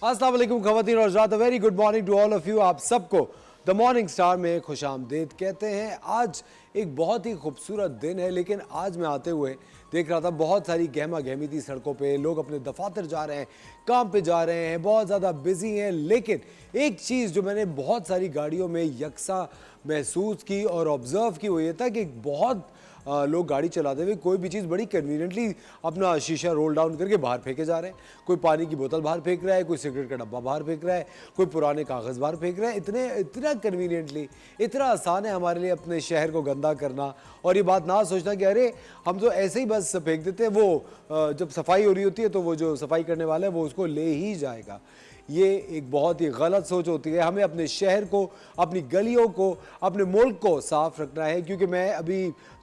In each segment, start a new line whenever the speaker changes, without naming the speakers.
अस्सलाम वालेकुम ख़वातीन और हज़रात, very good morning to all of you. आप सबको द मॉर्निंग स्टार में खुशामदीद कहते हैं। आज एक बहुत ही खूबसूरत दिन है, लेकिन आज मैं आते हुए देख रहा था बहुत सारी गहमा गहमी थी सड़कों पे। लोग अपने दफातर जा रहे हैं, काम पे जा रहे हैं, बहुत ज़्यादा बिजी हैं। लेकिन एक चीज़ जो मैंने बहुत सारी गाड़ियों में यकसा महसूस की और ऑब्ज़र्व की वो ये था कि बहुत लोग गाड़ी चलाते हुए कोई भी चीज़ बड़ी कन्वीनियंटली अपना शीशा रोल डाउन करके बाहर फेंके जा रहे हैं। कोई पानी की बोतल बाहर फेंक रहा है, कोई सिगरेट का डब्बा बाहर फेंक रहा है, कोई पुराने कागज़ बाहर फेंक रहा है। इतना कन्वीनियंटली, इतना आसान है हमारे लिए अपने शहर को गंदा करना और ये बात ना सोचना कि अरे हम तो ऐसे ही बस फेंक देते हैं, वो जब सफाई हो रही होती है तो वो जो सफाई करने वाला है वो उसको ले ही जाएगा। ये एक बहुत ही गलत सोच होती है। हमें अपने शहर को, अपनी गलियों को, अपने मुल्क को साफ़ रखना है। क्योंकि मैं अभी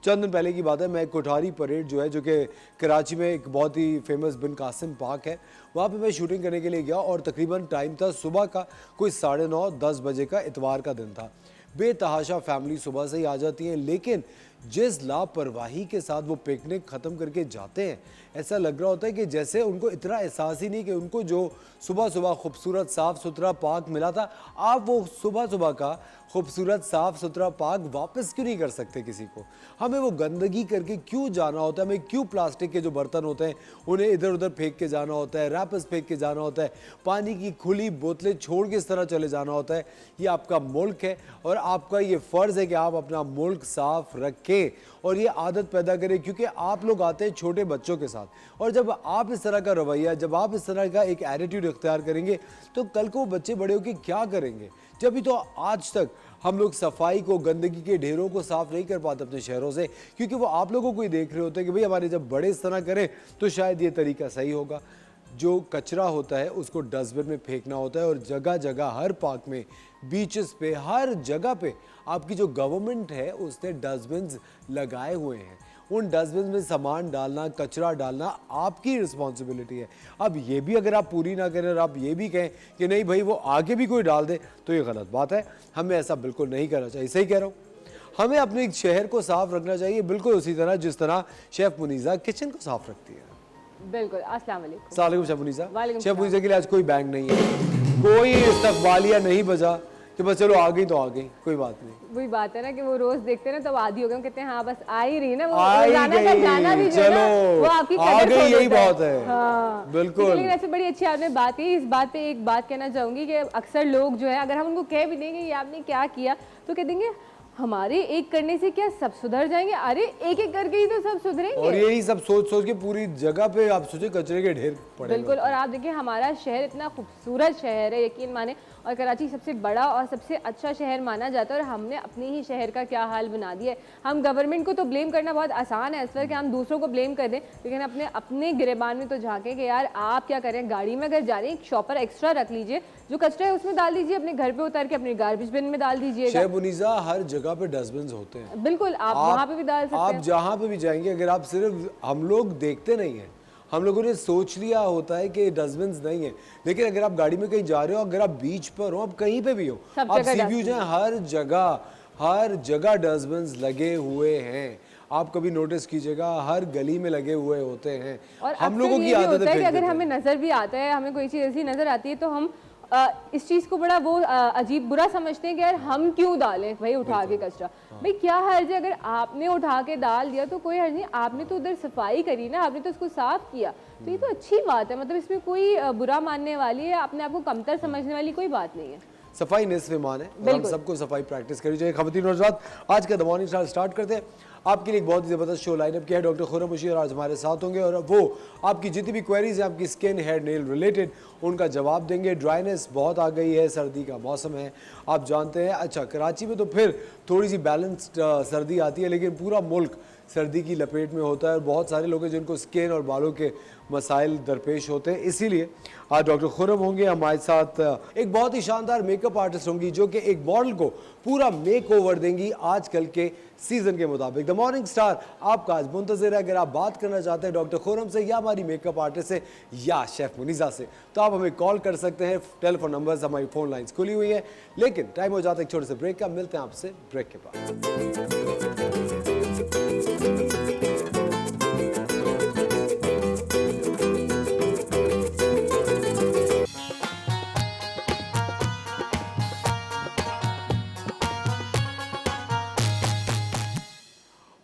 चंद दिन पहले की बात है, मैं कोठारी परेड जो है, जो कि कराची में एक बहुत ही फेमस बिन कासिम पार्क है, वहाँ पे मैं शूटिंग करने के लिए गया और तकरीबन टाइम था सुबह का कोई 9:30-10 बजे का, इतवार का दिन था। बेतहाशा फैमिली सुबह से ही आ जाती है, लेकिन जिस लापरवाही के साथ वो पिकनिक ख़त्म करके जाते हैं, ऐसा लग रहा होता है कि जैसे उनको इतना एहसास ही नहीं कि उनको जो सुबह सुबह खूबसूरत साफ़ सुथरा पार्क मिला था, आप वो सुबह सुबह का खूबसूरत साफ़ सुथरा पार्क वापस क्यों नहीं कर सकते किसी को। हमें वो गंदगी करके क्यों जाना होता है, हमें क्यों प्लास्टिक के जो बर्तन होते हैं उन्हें इधर उधर फेंक के जाना होता है, रैपर्स फेंक के जाना होता है, पानी की खुली बोतलें छोड़ के इस तरह चले जाना होता है। ये आपका मुल्क है और आपका ये फ़र्ज़ है कि आप अपना मुल्क साफ़ रखें और ये आदत पैदा करें। क्योंकि आप लोग आते हैं छोटे बच्चों के साथ, और जब आप इस तरह का रवैया, जब आप इस तरह का एक एटीट्यूड इख्तियार करेंगे तो कल को बच्चे बड़े होकर क्या करेंगे। जब भी तो आज तक हम लोग सफाई को, गंदगी के ढेरों को साफ़ नहीं कर पाते अपने शहरों से, क्योंकि वो आप लोगों को ही देख रहे होते हैं कि भाई हमारे जब बड़े इस तरह करें तो शायद ये तरीका सही होगा। जो कचरा होता है उसको डस्टबिन में फेंकना होता है और जगह जगह, हर पार्क में, बीचेस पे, हर जगह पे आपकी जो गवर्नमेंट है उसने डस्टबिन लगाए हुए हैं। उन डस्टबिन में सामान डालना, कचरा डालना आपकी रिस्पॉन्सिबिलिटी है। अब ये भी अगर आप पूरी ना करें और आप ये भी कहें कि नहीं भाई वो आगे भी कोई डाल दे, तो ये गलत बात है। हमें ऐसा बिल्कुल नहीं करना चाहिए। सही कह रहा हूँ। हमें अपने शहर को साफ रखना चाहिए, बिल्कुल उसी तरह जिस तरह शेफ मुनीज़ा किचन को साफ रखती है।
बिल्कुल। अस्सलाम वालेकुम।
अस्सलाम शेफ मुनीज़ा।
वालेकुम
शेफ मुनीज़ा के लिए आज कोई बैंग नहीं है, कोई इस्तकबालिया नहीं बजा कि बस चलो आ गई तो आ गई, कोई बात नहीं।
वही बात है ना कि वो रोज देखते हैं ना, तब आदी हो गए, कहते हैं हाँ बस आ ही रही ना, वो
रोजाना
का जाना भी जो है ना, वो आपकी
आ गई, यही बहुत है।
हाँ
बिल्कुल।
लेकिन ऐसे बड़ी अच्छी आपने बात की। इस बात पे एक बात कहना चाहूंगी कि अक्सर लोग जो है, अगर हम उनको कह भी देंगे ये आपने क्या किया, तो कह देंगे हमारे एक करने से क्या सब सुधर जाएंगे। अरे एक एक करके ही तो सब सुधरेंगे।
और यही सब सोच सोच के पूरी जगह पे आप सोचे कचरे के ढेर पड़े।
बिल्कुल। और आप देखिए हमारा शहर इतना खूबसूरत शहर है, यकीन माने, और कराची सबसे बड़ा और सबसे अच्छा शहर माना जाता है, और हमने अपने ही शहर का क्या हाल बना दिया है। हम गवर्नमेंट को तो ब्लेम करना बहुत आसान है असर कि हम दूसरों को ब्लेम कर दें, लेकिन अपने गिरेबान में तो झांकें कि यार आप क्या करें। गाड़ी में अगर जा रहे हैं एक शॉपर एक्स्ट्रा रख लीजिए, जो कचरा है उसमें डाल दीजिए, अपने घर पे उतार के अपने गार्बेज बिन में डाल दीजिए।
शेफ मुनीज़ा, हर जगह पे डस्टबिन होते हैं।
बिल्कुल, आप वहाँ पे भी डाल सकते हैं।
आप जहाँ पे भी जाएंगे, अगर आप सिर्फ, हम लोग देखते नहीं हैं, हम लोगों ने सोच लिया होता है कि डस्टबिन नहीं है, लेकिन अगर आप गाड़ी में कहीं जा रहे हो, अगर आप बीच पर हो, आप कहीं पे भी हो, आप सी व्यू जाए, हर जगह डस्टबिन लगे हुए हैं। आप कभी नोटिस कीजिएगा, हर गली में लगे हुए होते हैं।
और
हम लोगों की आदत है
कि अगर हमें नजर भी आता है, हमें कोई चीज़ ऐसी नजर आती है, तो हम इस चीज़ को बड़ा वो अजीब बुरा समझते हैं कि यार हम क्यों डालें भाई उठा के कचरा। भाई क्या हर्ज है, अगर आपने उठा के डाल दिया तो कोई हर्ज नहीं, आपने तो उधर सफाई करी ना, आपने तो उसको साफ किया, तो ये तो अच्छी बात है। मतलब इसमें कोई बुरा मानने वाली है, अपने आप को कमतर समझने वाली कोई बात नहीं है।
सफाई निस्फ़ ईमान है, हम सबको सफाई प्रैक्टिस करनी चाहिए। ख़वातीन और हज़रात, आज का द मॉर्निंग स्टार्ट करते हैं। आपके लिए एक बहुत ही ज़बरदस्त शो लाइनअप किया है। डॉक्टर खुर्रम बशीर आज हमारे साथ होंगे और वो आपकी जितनी भी क्वेरीज हैं आपकी स्किन, हेयर, नेल रिलेटेड, उनका जवाब देंगे। ड्राइनेस बहुत आ गई है, सर्दी का मौसम है, आप जानते हैं। अच्छा, कराची में तो फिर थोड़ी सी बैलेंस्ड सर्दी आती है, लेकिन पूरा मुल्क सर्दी की लपेट में होता है और बहुत सारे लोग हैं जिनको स्किन और बालों के मसाइल दरपेश होते हैं। इसीलिए आज डॉक्टर खुर्रम होंगे हमारे साथ। एक बहुत ही शानदार मेकअप आर्टिस्ट होंगी जो कि एक मॉडल को पूरा मेक ओवर देंगी आजकल के सीजन के मुताबिक। द मॉर्निंग स्टार आपका आज मुंतज़िर है। अगर आप बात करना चाहते हैं डॉक्टर खुर्रम से या हमारी मेकअप आर्टिस्ट से या शेफ मुनीजा से, तो आप हमें कॉल कर सकते हैं। टेलीफोन नंबर्स, हमारी फोन लाइंस खुली हुई हैं। लेकिन टाइम हो जाता है एक छोटे से ब्रेक का। मिलते हैं आपसे ब्रेक के बाद।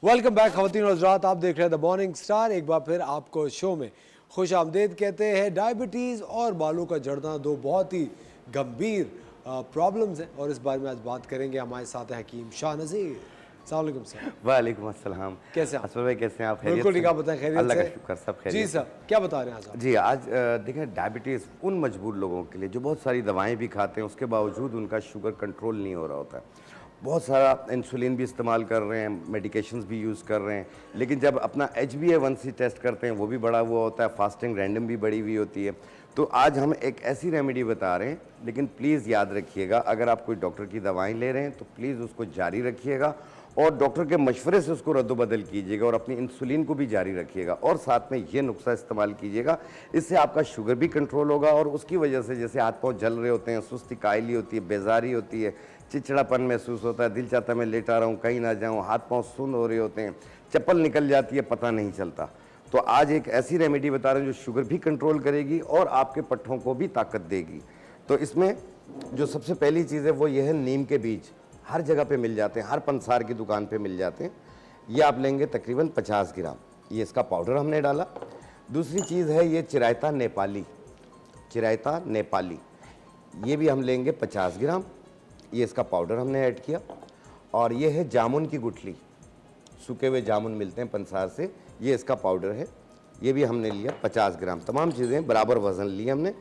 वेलकम बैक खवातीन और हज़रात, आप देख रहे हैं द मॉर्निंग स्टार। एक बार फिर आपको शो में खुश आमदेद कहते हैं। डायबिटीज़ और बालों का झड़ना दो बहुत ही गंभीर प्रॉब्लम्स हैं और इस बारे में आज बात करेंगे। हमारे साथ है हकीम शाह नज़ीर। अस्सलाम वालेकुम सर।
वालेकुम अस्सलाम।
कैसे हैं आप?
असफर भाई कैसे हैं आप? खैरियत
बिल्कुल
से?
ठीक, आप बताएं खैरियत
अल्लाह
से?
का शुक्र, सब खैरियत
जी
से।
सर, क्या बता रहे हैं आज आप?
जी आज देखें, डायबिटीज़ उन मजबूर लोगों के लिए जो बहुत सारी दवाएं भी खाते हैं, उसके बावजूद उनका शुगर कंट्रोल नहीं हो रहा होता है। बहुत सारा इंसुलिन भी इस्तेमाल कर रहे हैं, मेडिकेशंस भी यूज़ कर रहे हैं, लेकिन जब अपना HbA1c टेस्ट करते हैं वो भी बढ़ा हुआ होता है, फास्टिंग रैंडम भी बढ़ी हुई होती है। तो आज हम एक ऐसी रेमेडी बता रहे हैं, लेकिन प्लीज़ याद रखिएगा, अगर आप कोई डॉक्टर की दवाएं ले रहे हैं तो प्लीज़ उसको जारी रखिएगा और डॉक्टर के मशवरे से उसको रद्दबदल कीजिएगा और अपनी इंसुलिन को भी जारी रखिएगा और साथ में ये नुस्खा इस्तेमाल कीजिएगा। इससे आपका शुगर भी कंट्रोल होगा और उसकी वजह से जैसे हाथ पाँव जल रहे होते हैं, सुस्ती कायली होती है, बेजारी होती है, चिड़चिड़ापन महसूस होता है, दिल चाहता है मैं लेटा रहा हूँ, कहीं ना जाऊँ, हाथ पाँव सुन्न हो रहे होते हैं, चप्पल निकल जाती है, पता नहीं चलता। तो आज एक ऐसी रेमेडी बता रहे हैं जो शुगर भी कंट्रोल करेगी और आपके पट्ठों को भी ताकत देगी। तो इसमें जो सबसे पहली चीज़ है वो ये है, नीम के बीज हर जगह पे मिल जाते हैं, हर पंसार की दुकान पे मिल जाते हैं। ये आप लेंगे तकरीबन 50 ग्राम, ये इसका पाउडर हमने डाला। दूसरी चीज़ है ये चिरायता नेपाली, चिरायता नेपाली, ये भी हम लेंगे 50 ग्राम, ये इसका पाउडर हमने ऐड किया। और ये है जामुन की गुठली, सूखे हुए जामुन मिलते हैं पंसार से, ये इसका पाउडर है, ये भी हमने लिया 50 ग्राम। तमाम चीज़ें बराबर वज़न ली हमने।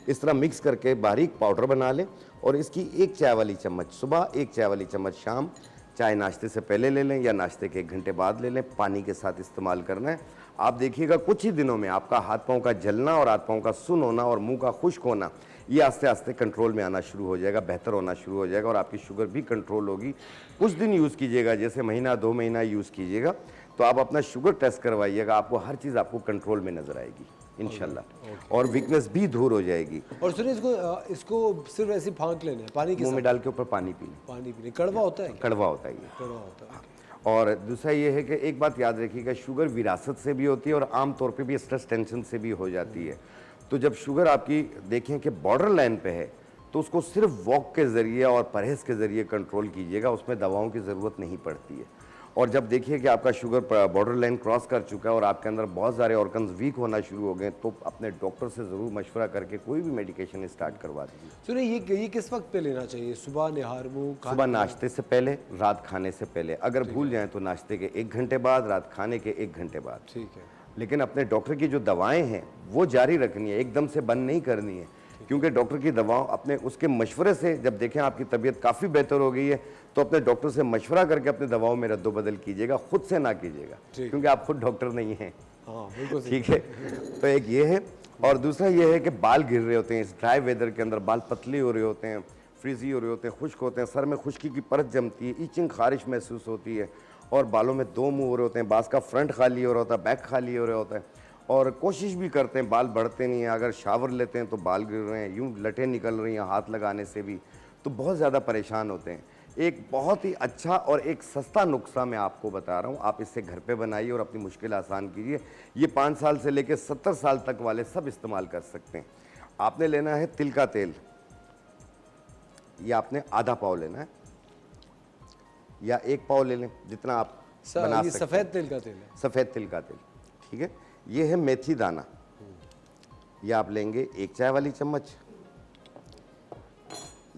इस तरह मिक्स करके बारीक पाउडर बना लें और इसकी 1 चाय वाली चम्मच सुबह, 1 चाय वाली चम्मच शाम, चाहे नाश्ते से पहले ले लें या नाश्ते के 1 घंटे बाद ले लें, पानी के साथ इस्तेमाल करना है। आप देखिएगा कुछ ही दिनों में आपका हाथ पाँव का जलना और हाथ पाँव का सुन्न होना और मुंह का खुश्क होना ये आस्ते आस्ते कंट्रोल में आना शुरू हो जाएगा, बेहतर होना शुरू हो जाएगा और आपकी शुगर भी कंट्रोल होगी। कुछ दिन यूज़ कीजिएगा, जैसे महीना 2 महीना यूज़ कीजिएगा तो आप अपना शुगर टेस्ट करवाइएगा, आपको हर चीज़ आपको कंट्रोल में नजर आएगी इंशाल्लाह और वीकनेस भी दूर हो जाएगी।
और सुनिए, इसको सिर्फ ऐसे फांक लेना है, पानी के
मुंह
साथ?
में डाल के ऊपर पानी पी लें।
पानी पीने कड़वा होता है?
कड़वा होता है ये।
कड़वा होता है।
और दूसरा ये है कि एक बात याद रखिएगा, शुगर विरासत से भी होती है और आम तौर पे भी स्ट्रेस टेंशन से भी हो जाती है। तो जब शुगर आपकी देखें कि बॉर्डर लाइन पे है तो उसको सिर्फ वॉक के ज़रिए और परहेज़ के ज़रिए कंट्रोल कीजिएगा, उसमें दवाओं की ज़रूरत नहीं पड़ती है। और जब देखिए कि आपका शुगर बॉर्डर लाइन क्रॉस कर चुका है और आपके अंदर बहुत सारे ऑर्गन्स वीक होना शुरू हो गए, तो अपने डॉक्टर से ज़रूर मशवरा करके कोई भी मेडिकेशन स्टार्ट करवा दीजिए।
सुनिए, ये किस वक्त पे लेना चाहिए? सुबह निहार मुंह
सुबह नाश्ते से पहले, रात खाने से पहले। अगर भूल जाएं तो नाश्ते के 1 घंटे बाद, रात खाने के 1 घंटे बाद।
ठीक है।
लेकिन अपने डॉक्टर की जो दवाएं हैं वो जारी रखनी है, एकदम से बंद नहीं करनी है, क्योंकि डॉक्टर की दवाओं अपने उसके मशवरे से, जब देखें आपकी तबीयत काफ़ी बेहतर हो गई है तो अपने डॉक्टर से मशवरा करके अपने दवाओं में रद्दोबदल कीजिएगा, खुद से ना कीजिएगा, क्योंकि आप खुद डॉक्टर नहीं हैं।
हाँ बिल्कुल
ठीक है। तो एक ये है और दूसरा ये है कि बाल गिर रहे होते हैं इस ड्राई वेदर के अंदर, बाल पतले हो रहे होते हैं, फ्रीजी हो रहे होते हैं, खुश्क होते हैं, सर में खुश्की की परत जमती है, ईचिंग खारिश महसूस होती है और बालों में 2 मुंह हो रहे होते हैं, बास का फ्रंट खाली हो रहा होता है, बैक खाली हो रहा होता है और कोशिश भी करते हैं, बाल बढ़ते नहीं हैं, अगर शावर लेते हैं तो बाल गिर रहे हैं, यूं लटें निकल रही हैं हाथ लगाने से भी, तो बहुत ज़्यादा परेशान होते हैं। एक बहुत ही अच्छा और एक सस्ता नुस्खा मैं आपको बता रहा हूँ, आप इससे घर पे बनाइए और अपनी मुश्किल आसान कीजिए। ये 5 साल से लेकर 70 साल तक वाले सब इस्तेमाल कर सकते हैं। आपने लेना है तिल का तेल, ये आपने आधा पाव लेना है या 1 पाव ले लें, जितना आप बना
ये
सकते
सफ़ेद तिल का तेल है?
सफ़ेद तिल का तेल, ठीक है। ये है मेथी दाना, ये आप लेंगे 1 चाय वाली चम्मच।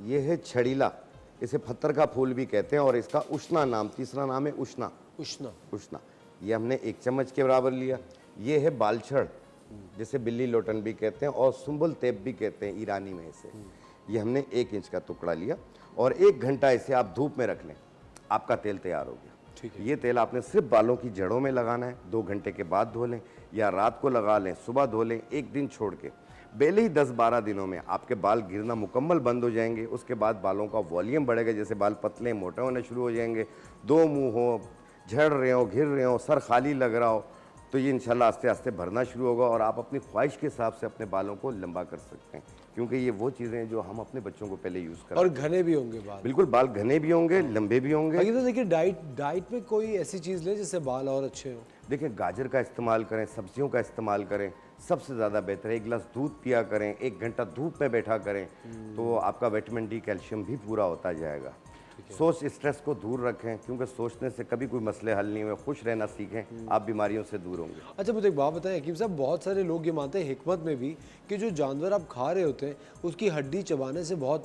ये है छड़ीला, इसे पत्थर का फूल भी कहते हैं और इसका उष्णा नाम, तीसरा नाम है उष्णा।
उष्णा?
उष्णा, ये हमने 1 चम्मच के बराबर लिया। ये है बालछड़, जिसे बिल्ली लोटन भी कहते हैं और सुंबुल तेप भी कहते हैं ईरानी में इसे। ये हमने 1 इंच का टुकड़ा लिया और 1 घंटा इसे आप धूप में रख लें, आपका तेल तैयार हो गया।
ठीक है।
ये तेल आपने सिर्फ बालों की जड़ों में लगाना है, 2 घंटे के बाद धो लें या रात को लगा लें, सुबह धो लें, एक दिन छोड़ के। पहले ही 10-12 दिनों में आपके बाल गिरना मुकम्मल बंद हो जाएंगे। उसके बाद बालों का वॉल्यूम बढ़ेगा, जैसे बाल पतले मोटे होने शुरू हो जाएंगे, दो मुंह हो, झड़ रहे हो, घिर रहे हो, सर खाली लग रहा हो, तो ये इंशाल्लाह आस्ते आस्ते भरना शुरू होगा और आप अपनी ख्वाहिश के हिसाब से अपने बालों को लंबा कर सकते हैं, क्योंकि ये वो चीज़ें हैं जो हम अपने बच्चों को पहले यूज़ करते
और
हैं।
घने भी होंगे बाल।
बिल्कुल, बाल घने भी होंगे, लंबे भी होंगे।
बाकी तो देखिए डाइट में कोई ऐसी चीज़ ले जिससे बाल और अच्छे हो।
देखिए, गाजर का इस्तेमाल करें, सब्जियों का इस्तेमाल करें, सबसे ज़्यादा बेहतर है। 1 गिलास दूध पिया करें, 1 घंटा धूप में बैठा करें, तो आपका विटामिन डी, कैल्शियम भी पूरा होता जाएगा। सोच स्ट्रेस को दूर रखें, क्योंकि सोचने से कभी कोई मसले हल नहीं हुए। खुश रहना सीखें, आप बीमारियों से दूर होंगे।
अच्छा मुझे एक बात बताएं हकीम साहब, बहुत सारे लोग ये मानते हैं हिकमत में भी कि जो जानवर आप खा रहे होते हैं उसकी हड्डी चबाने से बहुत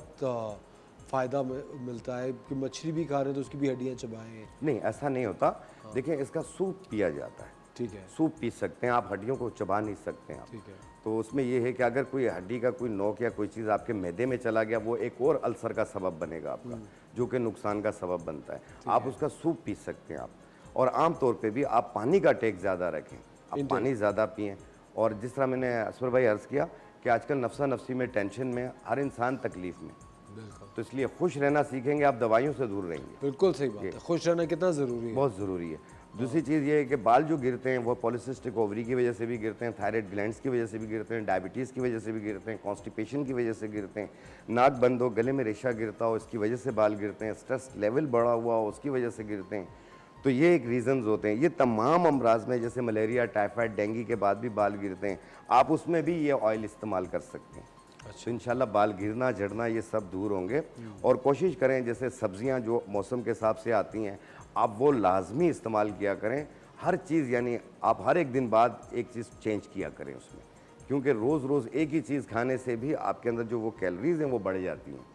फ़ायदा मिलता है, कि मछली भी खा रहे हैं तो उसकी भी हड्डियाँ चबाएं।
नहीं, ऐसा नहीं होता। देखिए, इसका सूप पिया जाता है,
ठीक है,
सूप पी सकते हैं आप, हड्डियों को चबा नहीं सकते हैं आप।
ठीक है,
तो उसमें ये है कि अगर कोई हड्डी का कोई नोक या कोई चीज़ आपके मैदे में चला गया, वो एक और अल्सर का सबब बनेगा आपका, जो कि नुकसान का सबब बनता है। आप उसका सूप पी सकते हैं आप। और आम तौर पे भी आप पानी का टेक ज़्यादा रखें, आप पानी ज़्यादा पिएं। और जिस तरह मैंने असफर भाई अर्ज़ किया कि आजकल नफ्सा नफ्सी में, टेंशन में हर इंसान तकलीफ़ में,
बिल्कुल
तो इसलिए खुश रहना सीखेंगे, आप दवाइयों से दूर रहेंगे।
बिल्कुल सही बात है। खुश रहना कितना ज़रूरी है।
बहुत ज़रूरी है। दूसरी चीज़ ये है कि बाल जो गिरते हैं वो पॉलीसिस्टिक ओवरी की वजह से भी गिरते हैं, थायराइड ग्लैंड्स की वजह से भी गिरते हैं, डायबिटीज़ की वजह से भी गिरते हैं, कॉन्स्टिपेशन की वजह से गिरते हैं, नाक बंद हो, गले में रेशा गिरता हो, इसकी वजह से बाल गिरते हैं, स्ट्रेस लेवल बढ़ा हुआ हो, उसकी वजह से गिरते हैं। तो ये एक रीज़न्स होते हैं। ये तमाम अमराज में, जैसे मलेरिया, टाइफाइड, डेंगू के बाद भी बाल गिरते हैं, आप उसमें भी ये ऑयल इस्तेमाल कर सकते हैं। तो इंशाल्लाह बाल गिरना, झड़ना ये सब दूर होंगे। और कोशिश करें, जैसे सब्जियां जो मौसम के हिसाब से आती हैं, आप वो लाजमी इस्तेमाल किया करें। हर चीज़, यानी आप हर एक दिन बाद एक चीज़ चेंज किया करें उसमें, क्योंकि रोज़ रोज़ एक ही चीज़ खाने से भी आपके अंदर जो वो कैलोरीज हैं वो बढ़ जाती हैं।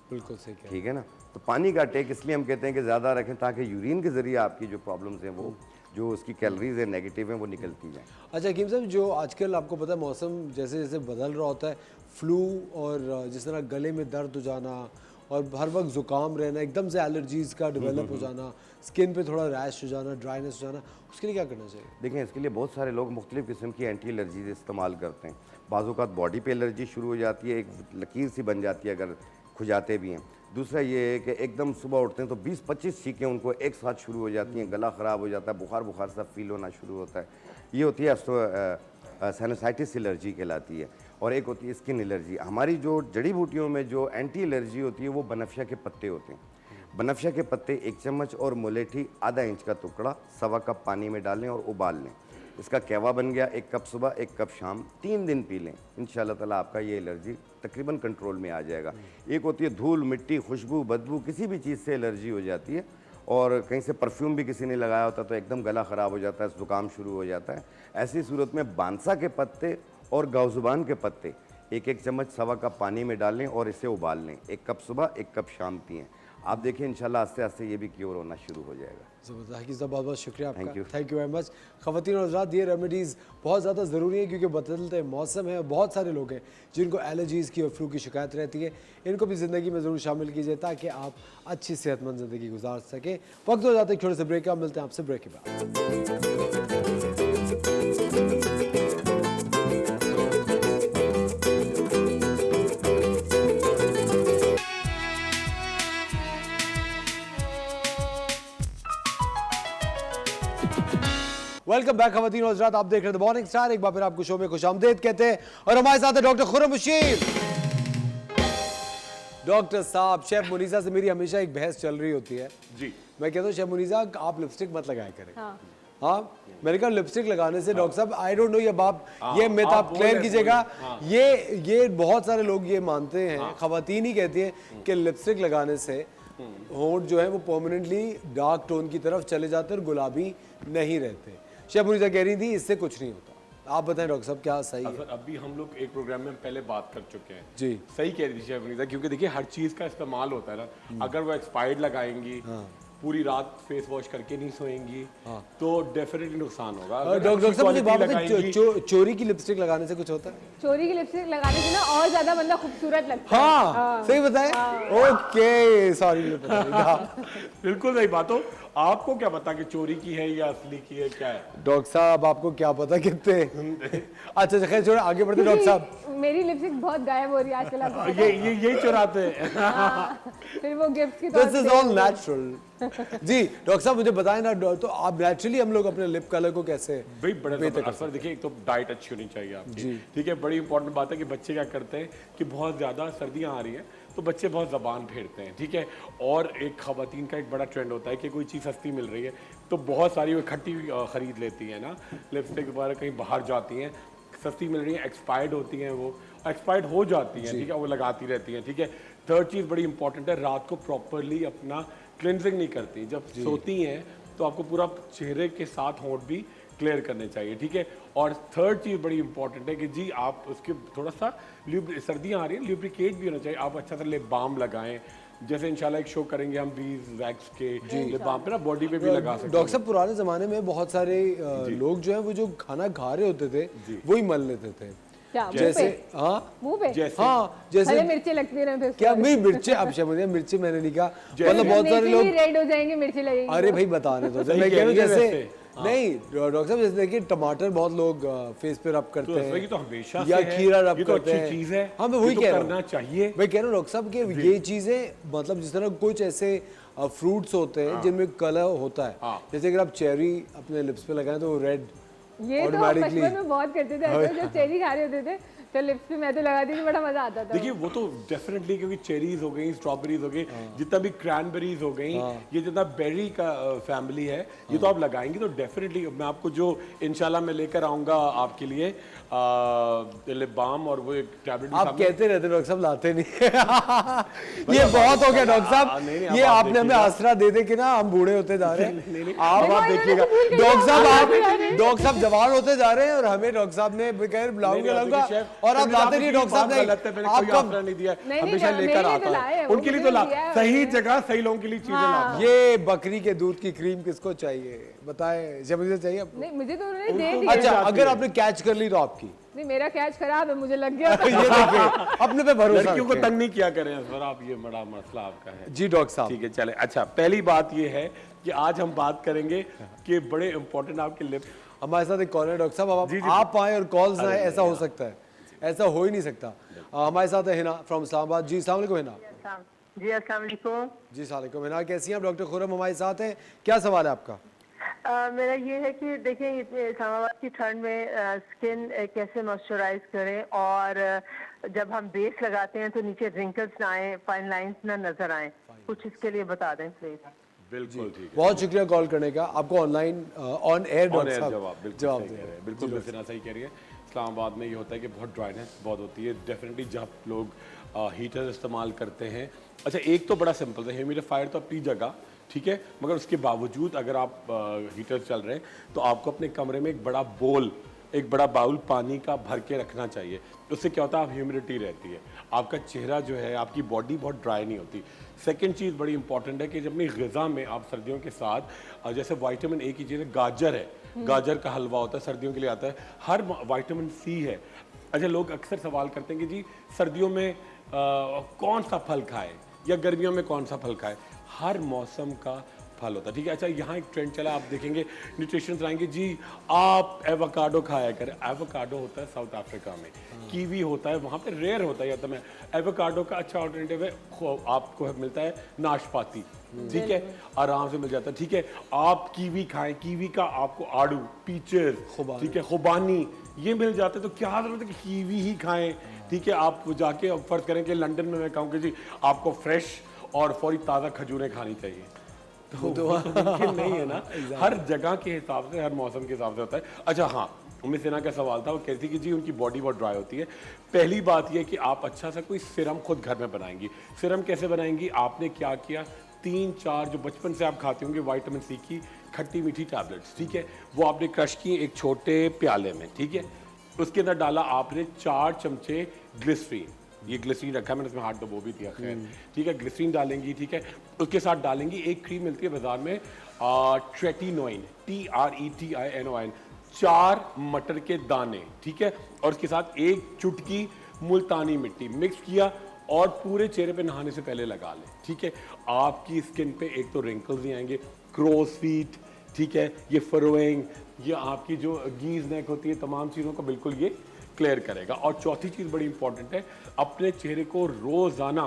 बिल्कुल सही कह।
ठीक है ना। तो पानी का टेक इसलिए हम कहते हैं कि ज़्यादा रखें, ताकि यूरिन के ज़रिए आपकी जो प्रॉब्लम्स हैं, वो जो उसकी कैलोरीज है नेगेटिव हैं, वो निकलती जाएँ।
अच्छा हकीम साहब, जो आजकल आपको पता है मौसम जैसे जैसे बदल रहा होता है, फ्लू और जिस तरह गले में दर्द हो जाना और हर वक्त ज़ुकाम रहना, एकदम से एलर्जीज़ का डेवलप हो जाना, स्किन पे थोड़ा रैश हो जाना, ड्राइनेस हो जाना, उसके लिए क्या करना चाहिए?
देखें, इसके लिए बहुत सारे लोग मुख्तलिफ़ किस्म की एंटी एलर्जीज इस्तेमाल करते हैं। बाज़ औक़ात बॉडी पे एलर्जी शुरू हो जाती है, एक लकीर सी बन जाती है अगर खुजाते भी हैं। दूसरा ये है कि एकदम सुबह उठते हैं तो 20-25 छींकें उनको एक साथ शुरू हो जाती हैं, गला ख़राब हो जाता है, बुखार बुखार सा फील होना शुरू होता है। ये होती है साइनसाइटिस एलर्जी कहलाती है। और एक होती है स्किन एलर्जी। हमारी जो जड़ी बूटियों में जो एंटी एलर्जी होती है वो बनफशा के पत्ते होते हैं। बनफशा के पत्ते 1 चम्मच और मुलेठी आधा इंच का टुकड़ा 1.25 कप पानी में डालें और उबाल लें। इसका कहवा बन गया, 1 कप सुबह 1 कप शाम, 3 दिन पी लें। इंशाल्लाह ताला आपका ये एलर्जी तकरीबन कंट्रोल में आ जाएगा। एक होती है धूल, मिट्टी, खुशबू, बदबू, किसी भी चीज़ से एलर्जी हो जाती है और कहीं से परफ्यूम भी किसी ने लगाया होता तो एकदम गला ख़राब हो जाता है, ज़ुकाम शुरू हो जाता है। ऐसी सूरत में बांसा के पत्ते और गावजुबान के पत्ते 1-1 चम्मच 1.25 कप पानी में डाल लें और इसे उबाल लें। 1 कप सुबह 1 कप शाम पिएँ। आप देखिए इंशाल्लाह आस्ते आस्ते ये भी क्योर होना शुरू हो जाएगा।
ज़बरदस्त हकीम साहब, बहुत बहुत शुक्रिया आपका।
Thank you.
Thank you very much. ख़वातीन और हज़रात, ये रेमेडीज़ बहुत ज़्यादा ज़रूरी है क्योंकि बदलते मौसम है और बहुत सारे लोग हैं जिनको एलर्जीज़ की और फ्लू की शिकायत रहती है। इनको भी ज़िंदगी में ज़रूर शामिल कीजिए ताकि आप अच्छी सेहतमंद ज़िंदगी गुजार सकें। वक्त हो जाता है छोटे से ब्रेक का, मिलते हैं आपसे ब्रेक के बाद। वेलकम बैक ख़वातीन और हज़रात, आप देख रहे हैं द मॉर्निंग स्टार। एक बार फिर आपको शो में खुशामदीद कहते हैं और हमारे साथ है डॉक्टर खुर्रम बशीर। डॉक्टर साहब, शेफ मुनीसा से मेरी हमेशा एक बहस चल रही होती है
जी।
मैं कहता हूँ शेफ मुनीसा आप लिपस्टिक मत लगाया करें।
हाँ।
हाँ, मैंने कहा लिपस्टिक लगाने से डॉक्टर साहब आई डोंट नो, ये बाप ये मिथ
आप
आप क्लियर
बोले,
कीजिएगा।
बोले,
ये बहुत सारे लोग ये मानते हैं, खवातीन ही कहती हैं कि लिपस्टिक लगाने से होंठ जो है वो परमानेंटली डार्क टोन की तरफ चले जाते हैं और गुलाबी नहीं रहते। शेफ मुनीसा कह रही थी इससे कुछ नहीं होता। आप बताएं डॉक्टर साहब, क्या सही है?
सर अभी हम लोग एक प्रोग्राम में पहले बात कर चुके हैं
जी।
सही कह रही थी शेफ वनीता, क्योंकि देखिए हर चीज़ का इस्तेमाल होता है ना। अगर वो एक्सपायर्ड लगाएंगी पूरी रात फेस वॉश करके नहीं सोएंगी तो डेफिनेटली नुकसान होगा। अगर
डॉक्टर
अच्छी
साहब मुझे बात
quality
बताइए,
लगाएंगी-
चोरी की लिपस्टिक लगाने से कुछ होता है?
चोरी की लिपस्टिक लगाने से ना और ज्यादा बंदा खूबसूरत लगता है।
हाँ सही बताए। ओके सॉरी पता नहीं था।
बिल्कुल सही बात हो। आपको क्या पता कि चोरी की है या असली की है, क्या है?
डॉक्टर साहब आपको क्या पता कितने अच्छा खैर छोड़ो आगे बढ़ते डॉक्टर साहब।
मेरी लिपस्टिक बहुत गायब हो रही है आजकल, आपको पता
ये यही चुराते हैं।
है? फिर वो गिफ्ट की तौर
दिस इज
पे
ऑल नेचुरल। जी डॉक्टर साहब मुझे बताएं ना, तो आप नेचुरली हम लोग अपने लिप कलर को कैसे
भाई बड़े जबरदस्त सर, देखिए एक तो डाइट अच्छी होनी चाहिए आपकी, ठीक है। बड़ी इंपॉर्टेंट बात है कि बच्चे क्या करते हैं कि बहुत ज़्यादा सर्दियाँ आ रही हैं तो बच्चे बहुत ज़बान फेरते हैं, ठीक है। और एक खवातीन का एक बड़ा ट्रेंड होता है कि कोई चीज़ सस्ती मिल रही है तो बहुत सारी वो खट्टी खरीद लेती हैं ना, लिपस्टिक वगैरह कहीं बाहर जाती हैं, सस्ती मिल रही है, एक्सपायर्ड होती हैं, वो एक्सपायर्ड हो जाती हैं, ठीक है, वो लगाती रहती हैं, ठीक है। थर्ड चीज़ बड़ी इंपॉर्टेंट है, रात को प्रॉपरली अपना क्लिनजिंग नहीं करती। जब सोती हैं तो आपको पूरा चेहरे के साथ होंठ भी क्लियर करने चाहिए, ठीक है। और थर्ड चीज़ बड़ी इंपॉर्टेंट है कि जी आप उसके थोड़ा सा सर्दियाँ आ रही हैं, ल्यूब्रिकेट भी होना चाहिए। आप अच्छा सा लिप बाम लगाएं, जैसे इंशाल्लाह एक शो करेंगे हम बीज वैक्स के लिप बाम पे ना, बॉडी पे भी लगा सकते हैं।
डॉक्टर साहब पुराने जमाने में बहुत सारे लोग जो है वो जो खाना खा रहे होते थे वही मल लेते थे,
क्या मुंह
जैसे
पे?
हाँ
मुंह पे?
जैसे
हाँ जैसे
हरे मिर्ची लगती रहे फिर
क्या नहीं मिर्चे, अब शमूदिया मिर्ची मैंने नहीं कहा, मतलब बहुत सारे लोग
रेड हो जाएंगे, मिर्ची लगेगी।
अरे भाई बताने तो
सही
मैं कह रहा हूँ
कह रही है
जैसे
वैसे।
नहीं डॉक्टर साहब जैसे देखिए टमाटर बहुत लोग फेस पे रब करते
तो
हैं
ये तो हमेशा
या
से है,
खीरा रब
ये तो
करते
अच्छी
हैं।
चीज़ है,
हाँ मैं
ये
वही
तो
कह रहा
करना
हूँ,
चाहिए।
मैं कह रहा हूँ डॉक्टर साहब कि ये चीजें मतलब जिस तरह कुछ ऐसे फ्रूट्स होते हैं जिनमें कलर होता है, जैसे अगर आप चेरी अपने लिप्स पे लगाएं तो रेड
ये तो
automatically-
बचपन में बहुत करते थे ऐसे, जब चेरी खा रहे होते थे तो लिप्स पे मैं तो लगाती थी, बड़ा मजा आता था।
देखिए वो तो डेफिनेटली, क्योंकि चेरीज हो गई, स्ट्रॉबेरीज हो गई, जितना भी क्रैनबेरीज हो गई, ये जितना बेरी का फैमिली है, ये तो आप लगाएंगे तो डेफिनेटली मैं आपको जो इंशाल्लाह मैं लेकर आऊंगा आपके लिए लिप बाम और वो एक टैबलेट भी
आप
सामने-
कहते रहते डॉक्टर साहब लाते नहीं ये बहुत हो गया डॉक्टर साहब,
नहीं, नहीं,
ये
अब आप
आपने हमें
देखिएगा।
आसरा दे दे के ना हम बूढ़े होते जा रहे हैं। आप
देखिएगा।
डॉक्टर साहब आप डॉक्टर साहब जवान होते जा रहे हैं और हमें डॉक्टर साहब ने बुलाऊंगा लाऊंगा और आप लाते नहीं डॉक्टर साहब
गलत है, मैंने कोई
आपका
आसरा नहीं दिया,
नहीं,
हमेशा
मेरे
लेकर
लिए
आता
तो लाए
है
हैं, वो
उनके लिए
मुझे
तो
दिया है
सही
उन्होंने।
जगह सही लोगों के लिए चीजें लाता है।
ये बकरी के दूध की क्रीम किसको चाहिए बताएं, जब मुझे चाहिए आपको?
नहीं मुझे तो उन्होंने दे
उनको-
दिया।
अच्छा
जाती
अगर
है।
आपने कैच कर ली तो आपकी
नहीं मेरा कैच खराब है, मुझे लग गया।
ये देखिए अपने पे भरोसा
लड़कियों को
रखें।
तंग नहीं किया करें सर आप, ये बड़ा मसला आपका है।
जी डॉक्टर साहब
ठीक है चले। अच्छा पहली बात ये है कि आज हम बात करेंगे कि बड़े इंपॉर्टेंट आपके लिप।
हमारे साथ एक कॉलर डॉक्टर साहब, अब
जी, जी,
आप आए और कॉल्स ना आए ऐसा हो सकता है, ऐसा हो ही नहीं सकता। हमारे साथ है हिना फ्रॉम इस्लामाबाद। जी अस्सलाम वालेकुम हिना।
जी अस्सलाम वालेकुम।
जी अस्सलाम वालेकुम हिना, कैसी हैं आप? डॉक्टर खुरम हमारे साथ हैं, क्या सवाल है आपका?
मेरा ये है कि देखिए इस्लामाबाद की ठंड में स्किन कैसे मॉइस्चराइज करें और जब हम बेस लगाते हैं तो नीचे रिंकल्स ना आए, फाइन लाइंस ना नजर आए, कुछ इसके लिए बता दें प्लीज।
बिल्कुल ठीक है।
बहुत शुक्रिया कॉल करने का, आपको ऑनलाइन ऑन एयर
और
डॉक्टर
यार
साहब
जवाब बिल्कुल
जवाब
सही
दे
कह
रहे
रहे
हैं।
हैं, बिल्कुल वैसे सही कह रही है। इस्लामाबाद में ये होता है कि बहुत ड्राइनेस बहुत होती है डेफिनेटली जब लोग हीटर इस्तेमाल करते हैं। अच्छा एक तो बड़ा सिंपल है, ह्यूमिडिफायर तो अपनी जगह ठीक है, मगर उसके बावजूद अगर आप हीटर चल रहे हैं तो आपको अपने कमरे में एक बड़ा बाउल पानी का भर के रखना चाहिए। उससे क्या होता है, आप ह्यूमिडिटी रहती है, आपका चेहरा जो है, आपकी बॉडी बहुत ड्राई नहीं होती। सेकंड चीज़ बड़ी इंपॉर्टेंट है कि जब अपनी ग़िज़ा में आप सर्दियों के साथ जैसे विटामिन ए की चीज़ है, गाजर है, गाजर का हलवा होता है सर्दियों के लिए आता है, हर विटामिन सी है। अच्छा लोग अक्सर सवाल करते हैं कि जी सर्दियों में कौन सा फल खाएं या गर्मियों में कौन सा फल खाएं, हर मौसम का फल होता है, ठीक है। अच्छा यहाँ एक ट्रेंड चला, आप देखेंगे न्यूट्रिशंस आएंगे जी आप एवोकाडो खाया करें। एवोकाडो होता है साउथ अफ्रीका में, कीवी होता है वहाँ पे रेयर होता है, या तो मैं एवोकाडो का अच्छा ऑल्टरनेटिव है आपको मिलता है नाशपाती, ठीक है, आराम से मिल जाता है, ठीक है। आप कीवी खाएं, कीवी का आपको आड़ू, पीचेस, ठीक है, खुबानी ये मिल जाते हैं, तो क्या जरूरत है कि कीवी ही खाएं, ठीक है। आप जाके अब फर्ज करें कि लंदन में मैं कहूँ कि जी आपको फ्रेश और फौरी ताज़ा खजूरें खानी चाहिए, तो वो तो मुमकिन नहीं है ना। हर जगह के हिसाब से, हर मौसम के हिसाब से होता है। अच्छा हाँ, उम्मी सिन्हा का सवाल था, वो कहती थी कि जी उनकी बॉडी बहुत ड्राई होती है। पहली बात ये कि आप अच्छा सा कोई सिरम खुद घर में बनाएंगी। सिरम कैसे बनाएंगी, आपने क्या किया, 3-4 जो बचपन से आप खाते होंगे विटामिन सी की खट्टी मीठी टैबलेट्स, ठीक है, वो आपने क्रश की एक छोटे प्याले में, ठीक है, उसके अंदर डाला आपने 4 चमचे ग्लिसरीन, ये ग्लिसरीन रखा है मैंने, इसमें हाथ डबो भी दिया खैर, ठीक है। ग्लिसरीन डालेंगी, ठीक है। उसके साथ डालेंगी एक क्रीम मिलती है बाजार में, ट्रेटिनोइन, TRETINOIN, 4 मटर के दाने, ठीक है। और उसके साथ एक चुटकी मुल्तानी मिट्टी मिक्स किया और पूरे चेहरे पे नहाने से पहले लगा लें, ठीक है। आपकी स्किन पे एक तो रिंकल्स नहीं आएंगे, क्रोज फीट, ठीक है, ये फरोइंग, ये आपकी जो गीज नेक होती है, तमाम चीज़ों को बिल्कुल ये क्लियर करेगा। और चौथी चीज़ बड़ी इंपॉर्टेंट है, अपने चेहरे को रोज़ाना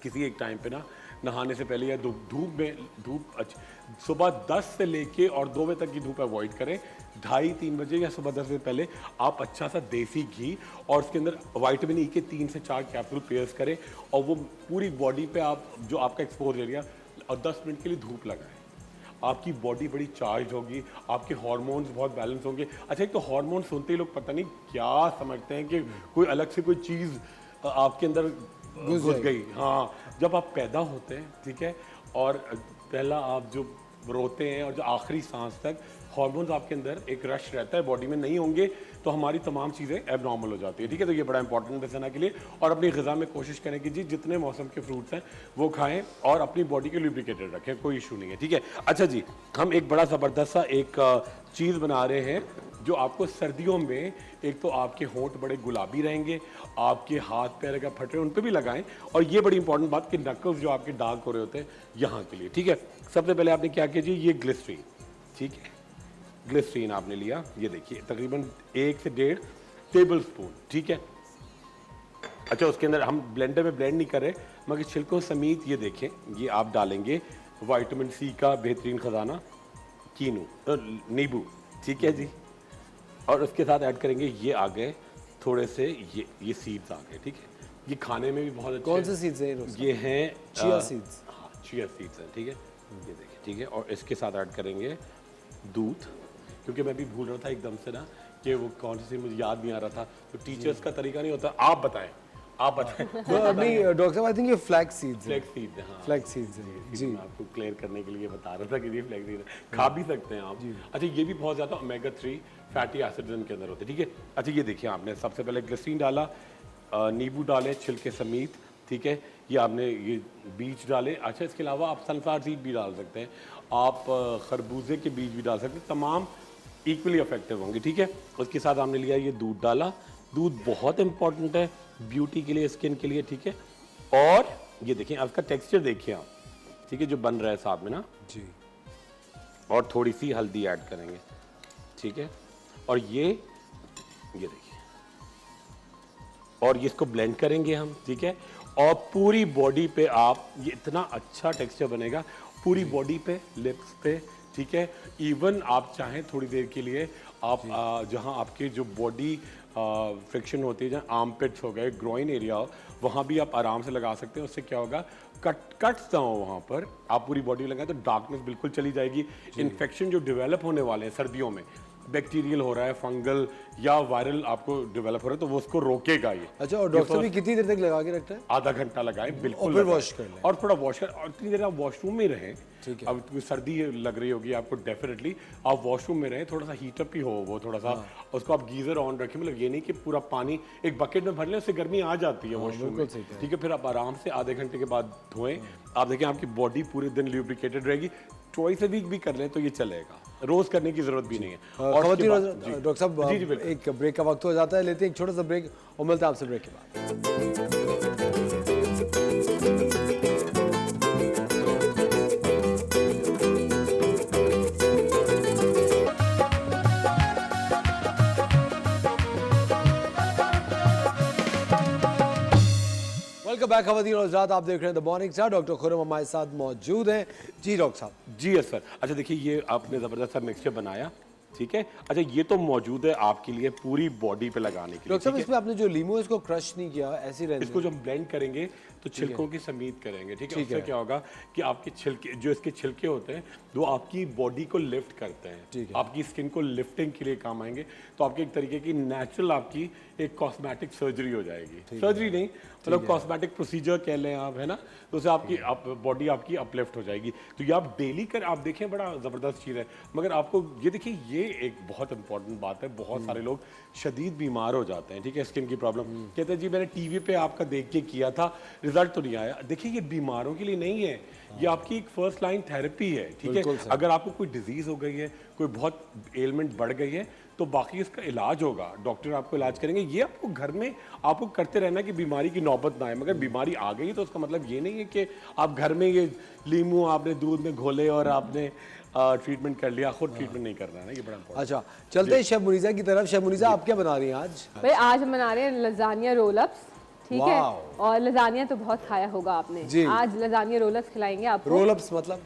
किसी एक टाइम पे ना नहाने से पहले या धूप सुबह 10 से लेके और 2 बजे तक की धूप अवॉइड करें। 2:30-3 बजे या सुबह 10 बजे पहले आप अच्छा सा देसी घी और उसके अंदर विटामिन ई के 3 से 4 कैप्सूल पेयर्स करें और वो पूरी बॉडी पे आप जो आपका एक्सपोज एरिया और 10 मिनट के लिए धूप लगाएं। आपकी बॉडी बड़ी चार्ज होगी, आपके हार्मोन्स बहुत बैलेंस होंगे। अच्छा, एक तो हार्मोन सुनते ही लोग पता नहीं क्या समझते हैं कि कोई अलग से कोई चीज़ आपके अंदर घुस गई। हाँ, जब आप पैदा होते हैं, ठीक है, और पहला आप जो रोते हैं और जो आखिरी सांस तक हार्मोन्स आपके अंदर एक रश रहता है, बॉडी में नहीं होंगे तो हमारी तमाम चीज़ें एबनॉर्मल हो जाती है, ठीक है। तो ये बड़ा इंपॉर्टेंट है सेना के लिए। और अपनी ग़िज़ा में कोशिश करें कि जी जितने मौसम के फ्रूट्स हैं वो खाएं और अपनी बॉडी को लुब्रिकेटेड रखें, कोई इशू नहीं है, ठीक है। अच्छा जी, हम एक बड़ा ज़बरदस्त सा एक चीज़ बना रहे हैं जो आपको सर्दियों में, एक तो आपके होंठ बड़े गुलाबी रहेंगे, आपके हाथ पैर अगर फट रहे हैं उन पर भी लगाएं। और ये बड़ी इंपॉर्टेंट बात कि नकल्स जो आपके डार्क हो रहे होते हैं यहाँ के लिए, ठीक है। सबसे पहले आपने क्या किया जी, ये ग्लिसरीन, ठीक है, ग्लिसरीन आपने लिया, ये देखिए तकरीबन 1 से 1.5 टेबल स्पून, ठीक है। अच्छा, उसके अंदर हम ब्लेंडर में ब्लेंड नहीं कर रहे मगर छिलकों समेत ये देखें, ये आप डालेंगे विटामिन सी का बेहतरीन खजाना नींबू, ठीक है जी। और उसके साथ ऐड करेंगे, ये आ गए थोड़े से ये सीड्स आ गए, ठीक है। ये खाने में भी बहुत अच्छे।
कौन से सीड्स हैं?
ये हैं
चिया सीड्स।
हाँ, चिया सीड्स हैं, ठीक है, ये देखिए, ठीक है। और इसके साथ ऐड करेंगे दूध, क्योंकि मैं भी भूल रहा था एकदम से ना कि वो कौन सी मुझे याद नहीं आ रहा था, तो टीचर्स का तरीका नहीं होता। आप बताएं
नहीं डॉक्टर साहब, आई थिंक ये फ्लैक्स सीड्स हैं।
फ्लैक्स सीड्स हैं, हाँ,
फ्लैक्स सीड्स हैं जी।
मैं आपको क्लियर करने के लिए बता रहा था कि ये फ्लैक्स सीड है, खा भी सकते हैं आप। अच्छा, ये भी बहुत ज़्यादा ओमेगा 3 फैटी एसिड्स इनके अंदर होते हैं, ठीक है। अच्छा, ये देखिए, आपने सबसे पहले ग्लिसरीन डाला, नींबू डाले छिलके समेत, ठीक है। ये आपने ये बीज डाले। अच्छा, इसके अलावा आप सनफ्लावर सीड भी डाल सकते हैं, आप खरबूजे के बीज भी डाल सकते हैं, तमाम इक्वली इफेक्टिव होंगे, ठीक है। उसके साथ हमने लिया ये दूध डाला, दूध बहुत इंपॉर्टेंट है ब्यूटी के लिए, स्किन के लिए, ठीक है। और ये देखिए, आपका टेक्सचर देखिए आप, ठीक है, जो बन रहा है साथ में ना
जी।
और थोड़ी सी हल्दी ऐड करेंगे, ठीक है। और ये देखिए, और ये इसको ब्लेंड करेंगे हम, ठीक है। और पूरी बॉडी पे आप, ये इतना अच्छा टेक्सचर बनेगा पूरी बॉडी पे, लिप्स पे, ठीक है। इवन आप चाहें थोड़ी देर के लिए आप जहां आपके जो बॉडी फ्रिक्शन होती है, जहाँ आर्मपिट्स हो गए, ग्रोइन एरिया हो, वहाँ भी आप आराम से लगा सकते हैं। उससे क्या होगा, कट्स ना हो वहाँ पर, आप पूरी बॉडी लगाएं तो डार्कनेस बिल्कुल चली जाएगी। इन्फेक्शन जो डेवलप होने वाले हैं सर्दियों में, बैक्टीरियल हो रहा है, फंगल या वायरल आपको डेवलप हो रहा है, तो वो उसको रोकेगा ये।
अच्छा, और डॉक्टर भी कितनी देर तक लगा के रखता है?
आधा घंटा लगाए, बिल्कुल,
और फिर वॉश कर लें।
और थोड़ा वॉश कर, और इतनी देर आप वॉशरूम में रहें,
ठीक है।
अब सर्दी लग रही होगी आपको, डेफिनेटली आप वॉशरूम में रहें, थोड़ा सा हीटअप ही हो वो थोड़ा सा, उसको आप गीजर ऑन रखें, मतलब ये नहीं कि पूरा पानी एक बकेट में भर लें, उससे गर्मी आ जाती है वॉशरूम में, ठीक है। फिर आप आराम से आधे घंटे के बाद धोएं, आप देखें आपकी बॉडी पूरे दिन ल्यूब्रिकेटेड रहेगी। ट्वाइस अ वीक भी कर लें तो ये चलेगा, रोज करने की जरूरत भी नहीं है। और
डॉक्टर साहब, एक ब्रेक का वक्त हो जाता है, लेते हैं एक छोटा सा ब्रेक और मिलते हैं आपसे ब्रेक के बाद। वेलकम बैक खवातीन और हज़रात, आप देख रहे हैं the morning star. Doctor Khurram हमारे साथ मौजूद हैं। जी डॉक्टर साहब।
जी यस सर। अच्छा देखिए, ये आपने ज़बरदस्त सा मिक्सचर बनाया, ठीक है। अच्छा, ये तो मौजूद है आपके लिए पूरी बॉडी पे लगाने के लिए।
डॉक्टर साहब, इसमें आपने जो लीमू है इसको क्रश नहीं किया, ऐसे रहने
इसको जब ब्लेंड करेंगे तो छिलकों की समीत करेंगे, ठीक है। उससे क्या होगा कि आपके छिलके, जो इसके छिलके होते हैं, वो आपकी बॉडी को लिफ्ट करते हैं, आपकी स्किन को लिफ्टिंग के लिए काम आएंगे। तो आपकी एक तरीके की नेचुरल आपकी एक कॉस्मेटिक सर्जरी हो जाएगी, सर्जरी नहीं मतलब कॉस्मेटिक प्रोसीजर कह लें आप, है ना। तो उससे आपकी बॉडी आपकी अपलिफ्ट हो जाएगी। तो ये आप डेली कर, आप देखें बड़ा ज़बरदस्त चीज़ है। मगर आपको ये देखिए, ये एक बहुत इंपॉर्टेंट बात है। बहुत सारे लोग शदीद बीमार हो जाते हैं, ठीक है, स्किन की प्रॉब्लम, कहते हैं जी मैंने टीवी पे आपका देख के किया था, रिजल्ट तो नहीं आया। देखिए ये बीमारों के लिए नहीं है, ये आपकी एक फर्स्ट लाइन थेरेपी है, ठीक है। अगर आपको कोई डिजीज हो गई है, कोई बहुत एलिमेंट बढ़ गई है, तो बाकी इसका इलाज होगा, डॉक्टर आपको इलाज करेंगे। ये आपको घर में आपको करते रहना कि बीमारी की नौबत ना आए। मगर बीमारी आ गई तो उसका मतलब ये नहीं है कि आप घर में ये लीमू आपने दूध में घोले और आपने ट्रीटमेंट कर लिया, खुद ट्रीटमेंट नहीं करना है ना, ये बड़ा important।
अच्छा, चलते हैं शेफ मुनीसा की तरफ। शेफ मुनीसा, आप क्या बना रही हैं आज?
भाई आज हम बना रहे हैं लजानिया रोल अप्स, ठीक है।
वाओ।
और लजानिया तो बहुत खाया होगा आपने,
जी।
आज लजानिया रोल अप्स खिलाएंगे आपको।
रोल अप्स मतलब?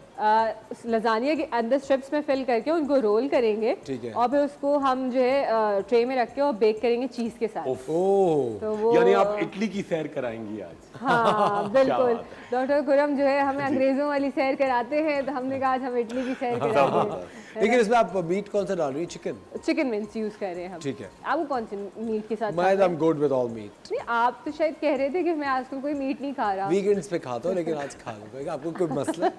लजानिया के अंदर स्ट्रिप्स में फिल करके उनको रोल करेंगे,
ठीक है।
और फिर उसको हम जो है ट्रे में रख के और बेक करेंगे चीज के साथ।
ओह,
तो वो
यानी आप इटली की सैर कराएंगी आज।
हाँ बिल्कुल। डॉक्टर खुरम जो है हमें अंग्रेजों वाली सैर कराते हैं, तो हमने कहा आज हम इटली की सैर कराएंगे।
लेकिन इसमें आप मीट कौन सा डाल रही है? चिकन?
चिकन मिंस यूज कर रहे हैं हम।
ठीक है।
आपको कौन से मीट के साथ
मैं
खाते
आई
हैं?
Am good with all meat.
नहीं, आप तो शायद कह रहे थे कि मैं आजकल कोई मीट नहीं खा रहा।
वीकेंड्स पे खाता हूँ, लेकिन आज खा लूंगा। आपको कोई मसला?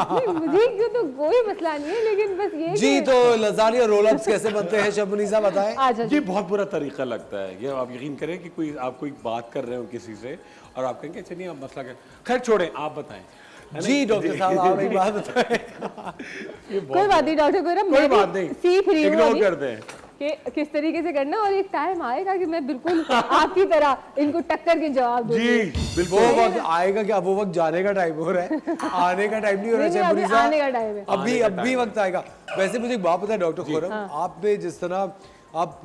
नहीं, मुझे क्यों, तो कोई मसला नहीं है, लेकिन बस ये
जी,
कि-
तो लजानिया रोल अप्स कैसे बनते हैं शेफ मुनीसा, बताएं।
अच्छा
ये बहुत बुरा तरीका लगता है। ये आप यकीन करें कि कोई आप कोई बात कर रहे हो किसी से और आप कहेंगे चलिए आप मसला कर, खैर छोड़ें, आप बताएं। है ना?
जी डॉक्टर साहब, आप एक बात बताएं।
ये बहुत-
कोई बात नहीं डॉक्टर खुरम,
कोई
मैं
बात
भी
नहीं,
सीख रही हूँ
इग्नोर
अभी
कर दें।
कि किस तरीके से करना, और एक टाइम आएगा कि मैं बिल्कुल आपकी तरह इनको टक्कर के जवाब
जी
दूंगी।
वो
बिल्कुल।
वक्त आएगा कि अब वो वक्त जाने का टाइम हो रहा है, आने का टाइम नहीं हो रहा है
नहीं,
शेफ
अभी
मुनीसा।
आने का टाइम है।
अभी वक्त आएगा। वैसे मुझे एक बात पता है डॉक्टर खुरम, आपने जिस तरह आप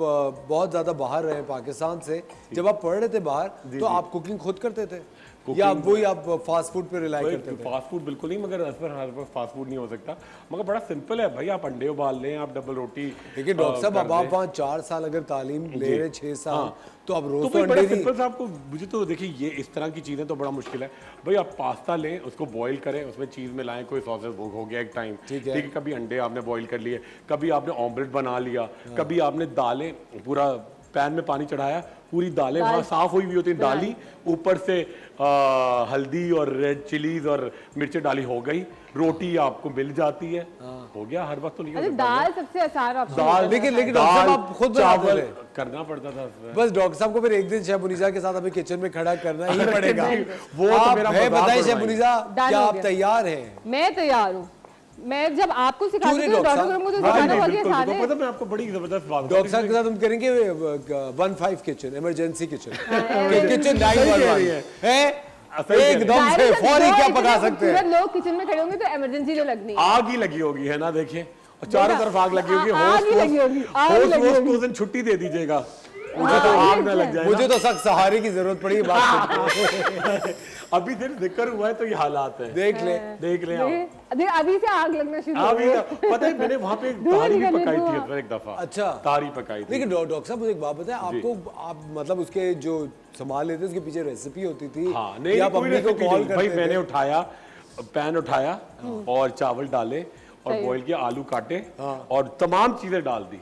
बहुत ज्यादा बाहर रहे पाकिस्तान से, जब आप पढ़ रहे थे बाहर, तो आप कुकिंग खुद करते थे या वही आप फास्ट फूड पे रिलाई करते थे?
फास्ट फूड बिल्कुल नहीं, मगर हर वक्त फास्ट फूड नहीं हो सकता। मगर बड़ा सिंपल है भाई, आप अंडे उबाल लें, आप डबल रोटी।
लेकिन डॉक्टर साहब,
कर
अब आप
लें।
वहाँ 4 साल अगर तालीम ले रहे, 6 साल, तो अब रोज
तो
तो
भाई बड़ा
अंडे नहीं।
सिंपल सा आपको, मुझे तो देखिए ये इस तरह की चीज़ें तो बड़ा मुश्किल है भाई। आप पास्ता लें, उसको बॉईल करें, उसमें चीज़ मिलाएं, कोई सॉसेस हो गया एक टाइम,
ठीक है।
कभी अंडे आपने बॉईल कर लिए, कभी आपने ऑमलेट बना लिया, कभी आपने दालें, पूरा पैन में पानी चढ़ाया, पूरी दालें वहाँ साफ हुई होती हैं, डाली, ऊपर से हल्दी और रेड चिलीज और मिर्चें डाली, हो गई रोटी, आपको मिल जाती है, हो गया। हर वक्त तो नहीं हो
अच्छा,
सकता।
दाल सबसे आसान ऑप्शन
दाल,
है।
लेकिन डॉक्टर साहब आप खुद बनाते
चावल
थे?
करना पड़ता था उसमें।
बस डॉक्टर साहब को फिर एक दिन शेफ मुनीसा के साथ हमें किचन में खड़ा करना ही पड़ेगा।
वो तो
आप
मेरा
है,
मजाक
बताइए शेफ
उड़वाएंगे।
मुनीसा,
डन
क्या
हो
आप
गया।
तैयार हैं?
मैं तैयार हूँ। मैं जब आपको सिखा
क्यों
सकती
नहीं
हूँ,
डॉक्टर
डॉक्टर खुरम को तो
साहब?
सिखाना बहुत ही
बिल्कुल,
आसान
तो
है।
पता मैं आपको बड़ी जबरदस्त बात बताऊं।
डॉक्टर साहब के साथ हम करेंगे 1-5 kitchen, emergency kitchen,
emergency
kitchen
सही कह रही
911 है
सही कह
एकदम से
Direct
फौरी
दो
क्या
इतने
पका सकते हैं।
खूबसूरत लोग किचन में खड़े होंगे तो इमरजेंसी तो लगनी है।
आग ही लगी होगी, है ना, देखिए, और चारों
देखा?
तरफ आग लगी होगी।
आग ही लगी होगी, आग ही लगी होगी।
उस दिन छुट्टी दे दीजिएगा, मुझे तो आग ना लग जाए ना।
मुझे तो सख्त सहारे की जरूरत पड़ी है, बात करके।
अभी सिर्फ जिक्र हुआ है तो ये हालात है,
देख ले।
देख लें आप।
देख, अभी से आग लगना शुरू हो
अभी
गई।
तो- पता है मैंने वहाँ पे एक
धुआं
तारी भी
निकलने
पकाई थी
धुआं।
उस पर एक दफा।
अच्छा।
तारी पकाई थी।
लेकिन डॉक्टर साहब मुझे एक बात बताएं, आपको आप मतलब उसके जो संभाल लेते उसके पीछे रेसिपी होती थी?
हाँ,
या
नहीं,
आप
कोई
अम्मी को
रेसिपी
कॉल
नहीं भाई।
करते
मैंने
थे?
उठाया, पैन उठाया और चावल डाले और
सही है।
बॉईल किया, आलू काटे और तमाम चीजें डाल दी,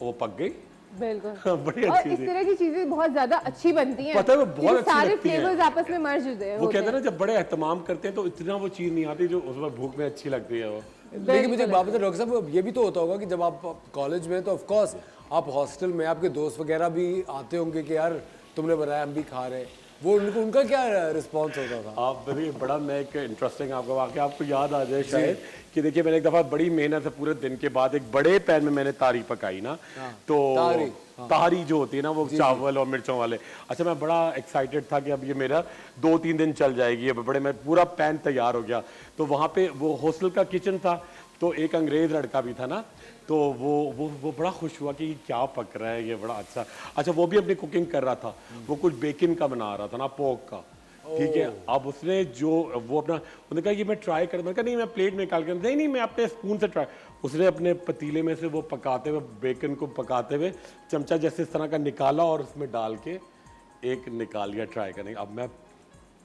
वो पक गई।
बिल्कुल।
बड़ी
और
अच्छी
इस
थी।
तरह की चीजें बहुत ज्यादा अच्छी बनती हैं।
पता है, वो बहुत
क्योंकि
अच्छी
सारे
लगती हैं।
फ्लेवर्स आपस में मर्ज होते हैं।
वो कहते हैं ना, जब बड़े एहतमाम करते हैं तो इतना वो चीज नहीं आती जो उसमें भूख में अच्छी लगती है वो।
लेकिन मुझे एक बात बताएं डॉक्टर साहब, ये भी तो होता होगा कि जब आप कॉलेज में, तो ऑफ कोर्स आप हॉस्टल में, आपके दोस्त वगैरह भी आते होंगे कि यार तुमने बनाया, हम भी खा रहे हैं, वो उनका क्या रिस्पॉन्स होता था?
आप देखिए, बड़ा मैं एक इंटरेस्टिंग आपका वाकया आपको याद आ जाए शायद, कि देखिए मैंने एक दफा बड़ी मेहनत से पूरे दिन के बाद एक बड़े पैन में मैंने तारी पकाई ना, तो तारी जो होती है ना, वो चावल और मिर्चों वाले। अच्छा, मैं बड़ा एक्साइटेड था कि अब ये मेरा 2-3 दिन चल जाएगी, अब बड़े, मैं पूरा पैन तैयार हो गया। तो वहाँ पे वो हॉस्टल का किचन था, तो एक अंग्रेज लड़का भी था ना, तो वो बड़ा खुश हुआ कि ये क्या पक रहा है, ये बड़ा अच्छा। अच्छा, वो भी अपनी कुकिंग कर रहा था, वो कुछ बेकिन का बना रहा था ना, पोर्क का, ठीक है। अब उसने जो वो अपना, उन्होंने कहा ये मैं ट्राई कर, मैंने कहा नहीं, मैं प्लेट में निकाल कर, नहीं मैं अपने स्पून से ट्राई। उसने अपने पतीले में से वो पकाते हुए, बेकन को पकाते हुए चमचा जैसे इस तरह का निकाला और उसमें डाल के एक निकाल लिया ट्राई करने। अब मैं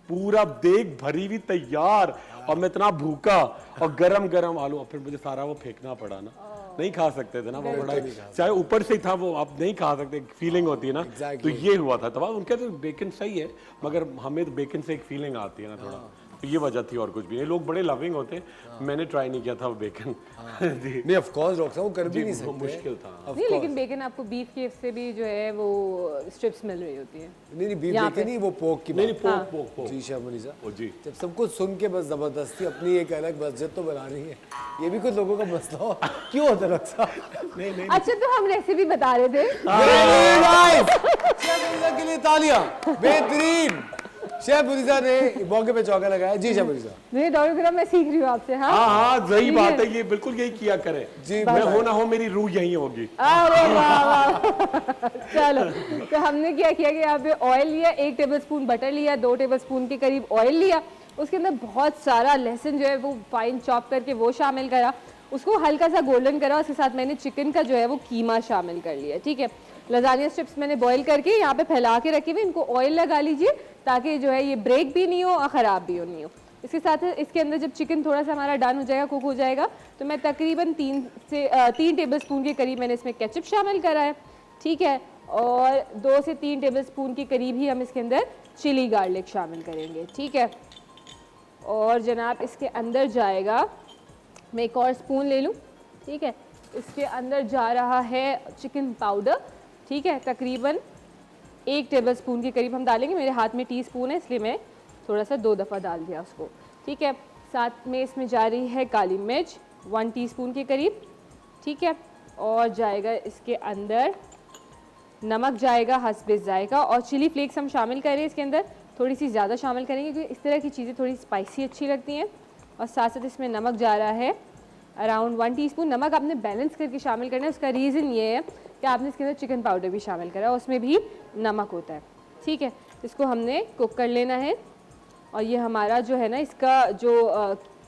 पूरा देग भरी हुई तैयार, और मैं इतना भूखा, और गरम गरम आलू, और फिर मुझे सारा वो फेंकना पड़ा ना, नहीं खा सकते थे ना वो, बड़ा चाहे ऊपर से ही था वो, आप नहीं खा सकते, फीलिंग होती है ना। तो ये हुआ था तब। उनके तो बेकन सही है, मगर हमें तो बेकन से एक फीलिंग आती है ना थोड़ा, तो ये वजह थी और कुछ भी नहीं। लोग बड़े लविंग होते हैं, मैंने ट्राई नहीं किया था वो बेकन। जी
नहीं ऑफ कोर्स डॉक्टर साहब वो कर भी
जी,
नहीं
वो
सकते।
मुश्किल था।
नहीं, लेकिन बेकन आपको बीफ के से भी जो है वो स्ट्रिप्स मिल रही होती है।
नहीं बीफ
यहाँ
बेकन नहीं, वो पोक की
नहीं
बात।
नहीं, पोक पोक
जी शर्मनीसा,
ओ जी।
जब सब कुछ सुन के बस जबरदस्ती अपनी एक अलग मस्जिद तो बनानी है, ये भी कुछ लोगों का मसला हो क्यों होता है डॉक्टर साहब?
नहीं नहीं
अच्छा, तो हम रेसिपी बता रहे थे।
वेरी नाइस, शेफ मुनीसा के लिए तालियां, बेहतरीन। शेफ मुनीसा ने मौके पे चौका लगाया। जी शेफ मुनीसा।
नहीं डॉक्टर गुलाम, मैं सीख रही हूँ आपसे। हाँ
हाँ हाँ, सही
ठीक
बात है, ये बिल्कुल यही किया करें।
जी,
मैं हो ना हो मेरी रूह यही होगी।
अरे वाह वाह। चलो, तो हमने क्या किया कि यहाँ पे ऑयल लिया, 1 टेबलस्पून बटर लिया, 2 टेबलस्पून के करीब ऑयल लिया, उसके अंदर बहुत सारा लहसुन जो है वो फाइन चॉप करके वो शामिल करा, उसको हल्का सा गोल्डन करा, उसके साथ मैंने चिकन का जो है वो कीमा शामिल कर लिया। ठीक है, लजानिया स्ट्रिप्स मैंने बॉईल करके यहाँ पे फैला के रखे हुए, इनको ऑयल लगा लीजिए ताकि जो है ये ब्रेक भी नहीं हो और ख़राब भी नहीं हो। इसके साथ इसके अंदर जब चिकन थोड़ा सा हमारा डन हो जाएगा, कुक हो जाएगा, तो मैं तकरीबन 3 टेबलस्पून के करीब मैंने इसमें केचप शामिल करा है। ठीक है, और 2 से 3 टेबलस्पून के करीब ही हम इसके अंदर चिली गार्लिक शामिल करेंगे। ठीक है, और जनाब इसके अंदर जाएगा, मैं एक और स्पून ले लूँ। ठीक है, इसके अंदर जा रहा है चिकन पाउडर। ठीक है, तकरीबन 1 टेबलस्पून के करीब हम डालेंगे, मेरे हाथ में टीस्पून है इसलिए मैं थोड़ा सा 2 दफ़ा डाल दिया उसको। ठीक है, साथ में इसमें जा रही है काली मिर्च 1 टीस्पून के करीब। ठीक है, और जाएगा इसके अंदर नमक, जाएगा हस्बे जायका, और चिली फ्लेक्स हम शामिल करें इसके अंदर, थोड़ी सी ज़्यादा शामिल करेंगे क्योंकि इस तरह की चीज़ें थोड़ी स्पाइसी अच्छी लगती हैं। और साथ साथ इसमें नमक जा रहा है अराउंड 1 टीस्पून। नमक आपने बैलेंस करके शामिल करना है, उसका रीज़न ये है कि आपने इसके अंदर चिकन पाउडर भी शामिल करा है, उसमें भी नमक होता है। ठीक है, इसको हमने कुक कर लेना है, और ये हमारा जो है ना इसका जो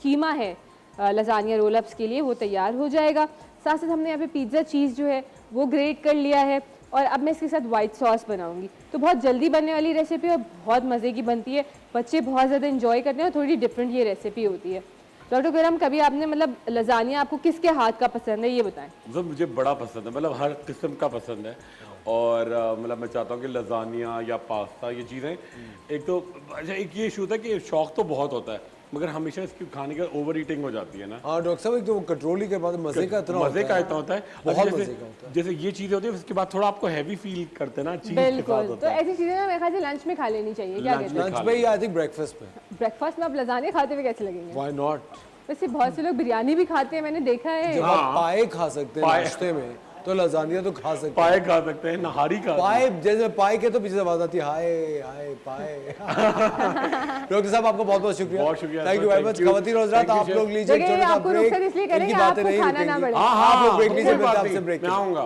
कीमा है लजानिया रोल अप्स के लिए वो तैयार हो जाएगा। साथ साथ हमने यहाँ पे पिज़्ज़ा चीज़ जो है वो ग्रेट कर लिया है, और अब मैं इसके साथ वाइट सॉस बनाऊंगी। तो बहुत जल्दी बनने वाली रेसिपी और बहुत मज़े की बनती है, बच्चे बहुत ज़्यादा इंजॉय करते हैं, और थोड़ी डिफरेंट ये रेसिपी होती है। डॉक्टर गुलाम, कभी आपने मतलब लजानिया आपको किसके हाथ का पसंद है ये बताएं?
मतलब मुझे बड़ा पसंद है, मतलब हर किस्म का पसंद है, और मतलब मैं चाहता हूँ कि लजानिया या पास्ता ये चीज़ें, एक तो अच्छा एक ये इशू होता है कि शौक तो बहुत होता है, मगर हमेशा इसकी खाने का ओवर ईटिंग हो जाती है ना।
हाँ डॉक्टर साहब, एक तो कंट्रोल ही कर पाते, मजे का इतना
मजे का
होता
इतना होता है,
बहुत
जैसे
मजे का होता है।
जैसे ये चीज़ें होती है उसके बाद थोड़ा आपको हैवी फील करते हैं ना, चीज़ के साथ
बिल्कुल, तो
होता है।
ऐसी चीज़ें ना मेरे ख्याल से लंच में खा लेनी चाहिए। क्या
लंच
कहते
में
हैं?
लंच
खा
पे या आई थिंक ब्रेकफास्ट पे,
ब्रेकफास्ट में आप लजानिया खाते हुए कैसे लगेंगे?
Why not?
वैसे बहुत से लोग बिरयानी भी खाते हैं, मैंने देखा है।
जब आप पाए खा सकते हैं
पाए।
नाश्ते में, तो लजानिया तो खा सकते हैं।
पाए खा सकते हैं, नहारी खा सकते
पाए, जैसे पाए के तो पीछे से आवाज आती है हाय हाय पाए। डॉक्टर साहब आपका बहुत बहुत शुक्रिया।
बहुत शुक्रिया,
thank you very much.
thank you.
खवातीन और हज़रात,
Thank you,
आप
chef.
लोग लीजिए एक
देखिए,
छोटा सा
आपको
ब्रेक,
रुखसत इसलिए करेंगे,
इनकी बातें
आपको
नहीं
खाना ना
रुकेंगी।
पड़े।
आप लोग ब्रेक
कोई
लीजिए,
बात
मिलते हैं
नहीं,
आपसे ब्रेक के
मैं
बाद।
आऊँगा।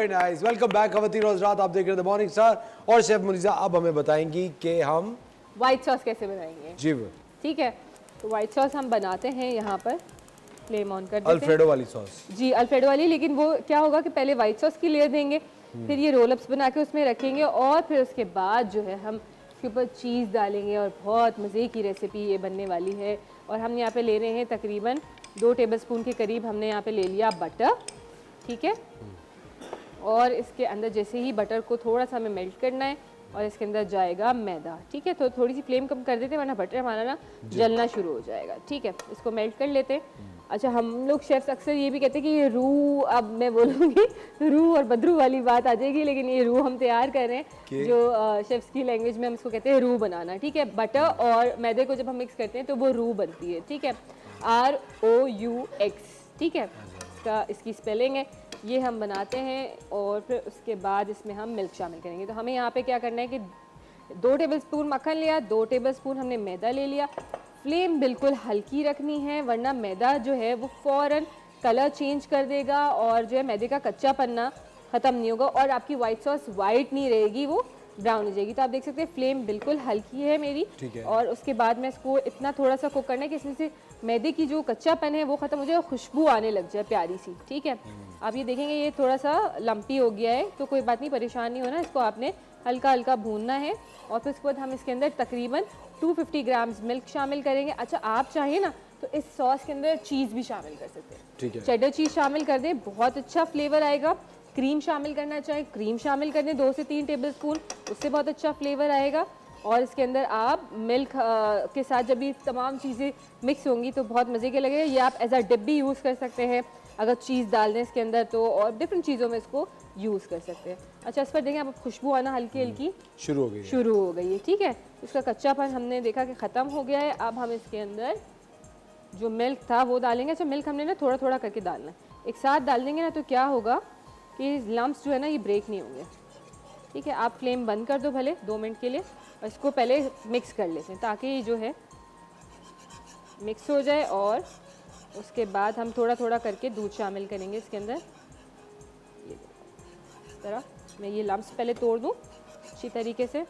Very nice. वेलकम बैक खवातीन और हज़रात, आप देख रहे थे मॉर्निंग स्टार और शेफ मुनीजा अब हमें बताएंगी कि हम
व्हाइट सॉस कैसे बनाएंगे।
जी
ठीक है, तो व्हाइट सॉस हम बनाते हैं यहाँ पर। फ्लेम ऑन कर देते हैं।
अल्फ्रेडो वाली सॉस।
जी, अल्फ्रेडो वाली, लेकिन वो क्या होगा कि पहले व्हाइट सॉस की लेयर देंगे, फिर ये रोल अपस बना के उसमें रखेंगे और फिर उसके बाद जो है हम उसके ऊपर चीज़ डालेंगे और बहुत मज़े की रेसिपी ये बनने वाली है। और हम यहाँ पे ले रहे हैं तकरीबन 2 टेबलस्पून के करीब हमने यहाँ पे ले लिया बटर। ठीक है, और इसके अंदर जैसे ही बटर को थोड़ा सा हमें मेल्ट करना है और इसके अंदर जाएगा मैदा। ठीक है, तो थोड़ी सी फ्लेम कम कर देते हैं वरना बटर हमारा ना जलना शुरू हो जाएगा। ठीक है, इसको मेल्ट कर लेते हैं। अच्छा, हम लोग शेफ्स अक्सर ये भी कहते हैं कि ये रूह, अब मैं बोलूँगी रूह और बदरू वाली बात आ जाएगी, लेकिन ये रूह हम तैयार कर रहे हैं जो शेफ्स की लैंग्वेज में हम इसको कहते हैं रूह बनाना। ठीक है, बटर और मैदे को जब हम मिक्स करते हैं तो वो रूह बनती है। ठीक है, ROUX। ठीक है, इसकी स्पेलिंग है। ये हम बनाते हैं और फिर उसके बाद इसमें हम मिल्क शामिल करेंगे। तो हमें यहाँ पे क्या करना है कि 2 टेबलस्पून मक्खन लिया, 2 टेबलस्पून हमने मैदा ले लिया। फ्लेम बिल्कुल हल्की रखनी है वरना मैदा जो है वो फ़ौरन कलर चेंज कर देगा और जो है मैदे का कच्चा पन्ना ख़त्म नहीं होगा और आपकी वाइट सॉस वाइट नहीं रहेगी, वो ब्राउन हो जाएगी। तो आप देख सकते हैं फ्लेम बिल्कुल हल्की है मेरी। और उसके बाद में इसको इतना थोड़ा सा कुक करना है कि इसमें से मैदे की जो कच्चापन है वो ख़त्म हो जाए और खुशबू आने लग जाए प्यारी सी। ठीक है, आप ये देखेंगे ये थोड़ा सा लम्पी हो गया है तो कोई बात नहीं, परेशान नहीं होना। इसको आपने हल्का हल्का भूनना है और फिर उसके बाद हम इसके अंदर तकरीबन 250 ग्राम्स मिल्क शामिल करेंगे। अच्छा, आप चाहें ना तो इस सॉस के अंदर चीज़ भी शामिल कर सकते हैं।
ठीक है,
चेडर चीज़ शामिल कर दें, बहुत अच्छा फ्लेवर आएगा। क्रीम शामिल करना चाहें क्रीम शामिल कर दें 2 से 3 टेबलस्पून, उससे बहुत अच्छा फ्लेवर आएगा। और इसके अंदर आप मिल्क के साथ जब ये तमाम चीज़ें मिक्स होंगी तो बहुत मज़े के लगेगा। ये आप एज अ डिप भी यूज़ कर सकते हैं अगर चीज़ डाल दें इसके अंदर तो, और डिफरेंट चीज़ों में इसको यूज़ कर सकते हैं। अच्छा, इस पर देखें आप खुशबू आना हल्की हल्की शुरू हो गई है। ठीक है, इसका कच्चापन हमने देखा कि ख़त्म हो गया है। अब हम इसके अंदर जो मिल्क था वो डालेंगे। अच्छा, मिल्क हमने ना थोड़ा थोड़ा करके डालना है, एक साथ डाल देंगे ना तो क्या होगा कि लम्प्स जो है ना ये ब्रेक नहीं होंगे। ठीक है, आप फ्लेम बंद कर दो भले 2 मिनट के लिए और इसको पहले मिक्स कर लेते हैं ताकि ये जो है मिक्स हो जाए। और उसके बाद हम थोड़ा थोड़ा करके दूध शामिल करेंगे इसके अंदर। ये इस तरह मैं ये लम्प्स पहले तोड़ दूँ अच्छी तरीके से।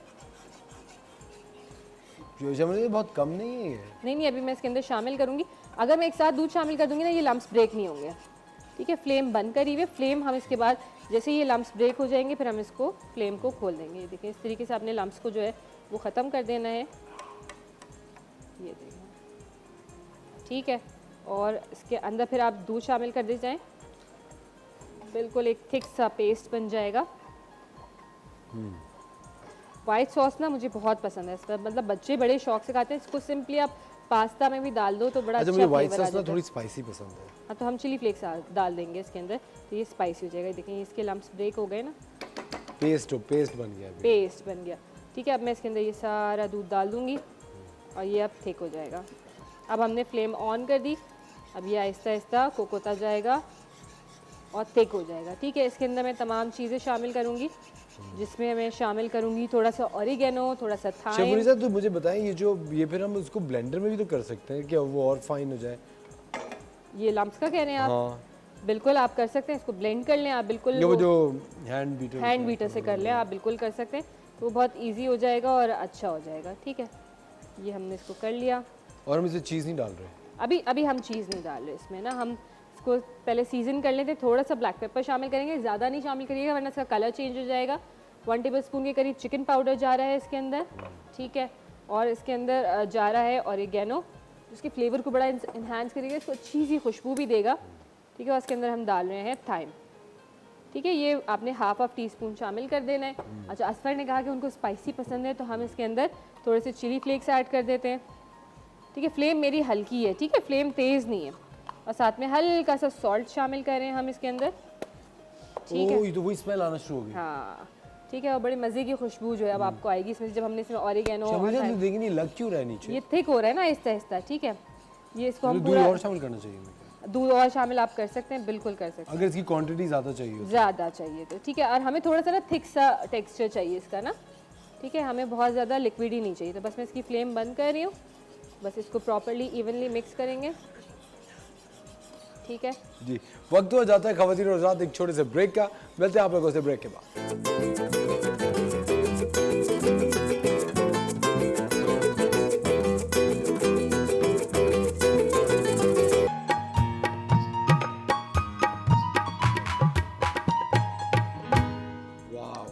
बहुत कम नहीं है ये?
नहीं, अभी मैं इसके अंदर शामिल करूँगी। अगर मैं एक साथ दूध शामिल कर दूँगी ना ये लम्प्स ब्रेक नहीं होंगे। ठीक है, फ्लेम बंद करी हुई। फ्लेम हम इसके बाद जैसे ये लम्प्स ब्रेक हो जाएंगे फिर हम इसको फ्लेम को खोल देंगे। देखिए इस तरीके से आपने लम्प्स को जो है वो ख़त्म कर देना है। ये देखिए, ठीक है, और इसके अंदर फिर आप दूध शामिल कर दे जाएं, बिल्कुल एक थिक सा पेस्ट बन जाएगा। वाइट सॉस ना मुझे बहुत पसंद है इसका, मतलब बच्चे बड़े शौक से खाते हैं इसको। सिंपली आप पास्ता में भी डाल दो तो बड़ा अच्छा
मुझे व्हाइट
फ्लेवर आ
सॉस ना
जाता है।
थोड़ी स्पाइसी पसंद है।
हाँ, तो हम चिली फ्लेक्स डाल देंगे इसके अंदर तो ये स्पाइसी हो जाएगा। देखिए इसके लम्प्स ब्रेक हो गए ना,
पेस्ट बन गया अभी।
पेस्ट बन गया। ठीक है, अब मैं इसके अंदर ये सारा दूध डाल दूँगी और ये अब थिक हो जाएगा। अब हमने फ्लेम ऑन कर दी, अब ये आहिस्ता आहिस्ता कुक होता जाएगा और थिक हो जाएगा। ठीक है, इसके अंदर मैं तमाम चीज़ें शामिल करूँगी जिसमें मैं शामिल करूँगी थोड़ा सा ऑरिगेनो, थोड़ा सा थाइम।
शबीर साहब, तो मुझे बताएं ये फिर हम उसको ब्लेंडर में भी तो कर सकते हैं क्या वो और फाइन हो जाए?
ये लम्प्स का कह रहे हैं आप?
हाँ,
बिल्कुल आप कर सकते हैं, इसको ब्लेंड कर लें आप, बिल्कुल
वो जो हैंड
बीटर से कर लें आप, बिल्कुल कर सकते हैं, तो बहुत इजी हो जाएगा और अच्छा हो जाएगा। ठीक है, ये हमने इसको कर लिया।
और हम इसे चीज़ नहीं डाल रहे
अभी हम चीज़ नहीं डाल रहे इसमें ना, हम इसको पहले सीजन कर लेते हैं। थोड़ा सा ब्लैक पेपर शामिल करेंगे, ज़्यादा नहीं शामिल करिएगा वरना इसका कलर चेंज हो जाएगा। 1 टेबलस्पून के करीब चिकन पाउडर जा रहा है इसके अंदर। ठीक है, और इसके अंदर जा रहा है ऑरिगेनो, उसके फ्लेवर को बड़ा इन्हांस करेगा, इसको अच्छी सी खुशबू भी देगा। ठीक है, और इसके अंदर हम डाल रहे हैं थाइम। ठीक है, ये आपने हाफ टीस्पून शामिल कर देना है। अच्छा, असफर ने कहा कि उनको स्पाइसी पसंद है तो हम इसके अंदर थोड़े से चिली फ्लेक्स ऐड कर देते हैं। ठीक है, फ्लेम मेरी हल्की है। ठीक है, फ्लेम तेज़ नहीं है। और साथ में हल्का सा सॉल्ट शामिल कर रहे हैं हम इसके अंदर। ठीक है,
ये तो वही स्मेल आना शुरू हो गई।
हाँ ठीक है, और बड़ी मज़े की खुशबू जो है अब आपको आएगी इसमें से जब हमने इसमें ऑरिगेनो
देखिए नहीं लग क्यों रहा है नीचे?
ये थिक हो रहा है ना आहिस्ता आहिस्ता। ठीक है, ये इसको हम
दूध
पूरा
और शामिल करना चाहिए हमें?
दूध और शामिल आप कर सकते हैं, बिल्कुल कर सकते हैं
अगर इसकी क्वांटिटी ज़्यादा चाहिए
ज़्यादा चाहिए तो। ठीक है, और हमें थोड़ा सा ना थिक सा टेक्सचर चाहिए इसका ना। ठीक है, हमें बहुत ज़्यादा लिक्विड ही नहीं चाहिए। तो बस मैं इसकी फ्लेम बंद कर रही हूँ, बस इसको प्रॉपरली इवनली मिक्स करेंगे। ठीक है।
जी, वक्त हो जाता है खवातीन और हज़रात एक छोटे से ब्रेक का। मिलते हैं आप लोगों से ब्रेक के बाद। वाओ।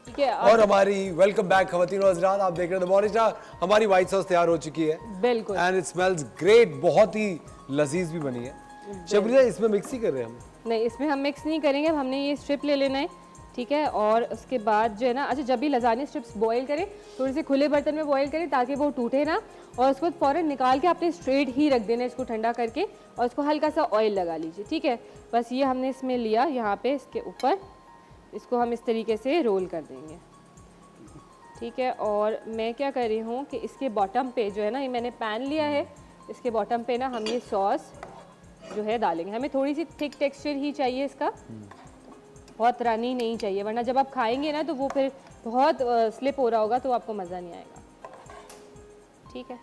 ठीक है।
और हमारी वेलकम बैक खवातीन और हज़रात, आप देख रहे हैं द मॉर्निंग स्टार। हमारी व्हाइट सॉस तैयार हो चुकी है
बिल्कुल।
एंड इट स्मेल्स ग्रेट, बहुत ही लजीज भी बनी है। शबरीजा, इसमें मिक्स ही कर रहे हैं हम?
नहीं, इसमें हम मिक्स नहीं करेंगे, अब हमने ये स्ट्रिप ले लेना है, ठीक है। और उसके बाद जो है ना, अच्छा जब भी लजानी स्ट्रिप्स बॉईल करें थोड़े से खुले बर्तन में बॉईल करें ताकि वो टूटे ना, और उसको फ़ौरन निकाल के आपने स्ट्रेट ही रख देना है इसको ठंडा करके, और उसको हल्का सा ऑयल लगा लीजिए, ठीक है। बस ये हमने इसमें लिया, यहाँ पे इसके ऊपर इसको हम इस तरीके से रोल कर देंगे, ठीक है। और मैं क्या कर रही हूँ कि इसके बॉटम पे जो है ना, ये मैंने पैन लिया है, इसके बॉटम पे ना हम ये सॉस जो है डालेंगे। हमें थोड़ी सी थिक टेक्सचर ही चाहिए इसका, बहुत रनी नहीं चाहिए, वरना जब आप खाएंगे ना तो वो फिर बहुत स्लिप हो रहा होगा तो आपको मज़ा नहीं आएगा, ठीक है।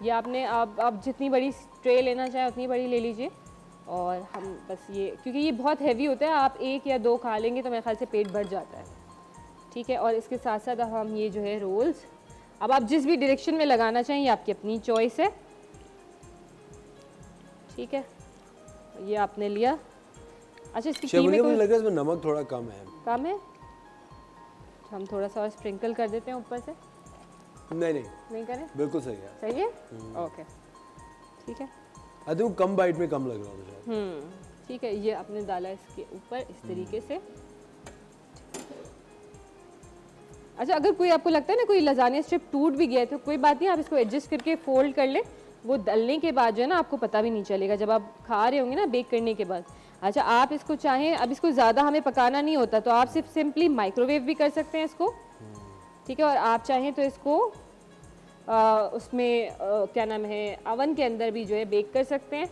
ये आपने आप जितनी बड़ी ट्रे लेना चाहें उतनी बड़ी ले लीजिए। और हम बस ये, क्योंकि ये बहुत हैवी होता है, आप एक या दो खा लेंगे तो मेरे ख्याल से पेट भर जाता है, ठीक है। और इसके साथ साथ हम ये जो है रोल्स, अब आप जिस भी डायरेक्शन में लगाना चाहें, ये आपकी अपनी चॉइस है, ठीक है। ये आपने लिया। अच्छा, इसकी कीमे
शबरीजा,
को
मुझे लग रहा है इसमें नमक थोड़ा कम है।
कम है, तो हम थोड़ा सा और स्प्रिंकल कर देते हैं ऊपर से।
नहीं नहीं,
नहीं करें?
बिल्कुल सही है।
सही है, ओके, ठीक है।
आई थिंक कम बाइट में कम लग रहा मुझे।
ठीक है। ये आपने डाला इसके ऊपर इस तरीके से। अच्छा, अगर कोई आपको लगता है ना कोई लजानिया स्ट्रिप टूट भी गया है तो कोई बात नहीं, आप इसको एडजस्ट करके फोल्ड कर लें, वो डलने के बाद जो है ना आपको पता भी नहीं चलेगा जब आप खा रहे होंगे ना बेक करने के बाद। अच्छा, आप इसको चाहें, अब इसको ज़्यादा हमें पकाना नहीं होता तो आप सिर्फ सिंपली माइक्रोवेव भी कर सकते हैं इसको, ठीक है। और आप चाहें तो इसको उसमें क्या नाम है, अवन के अंदर भी जो है बेक कर सकते हैं,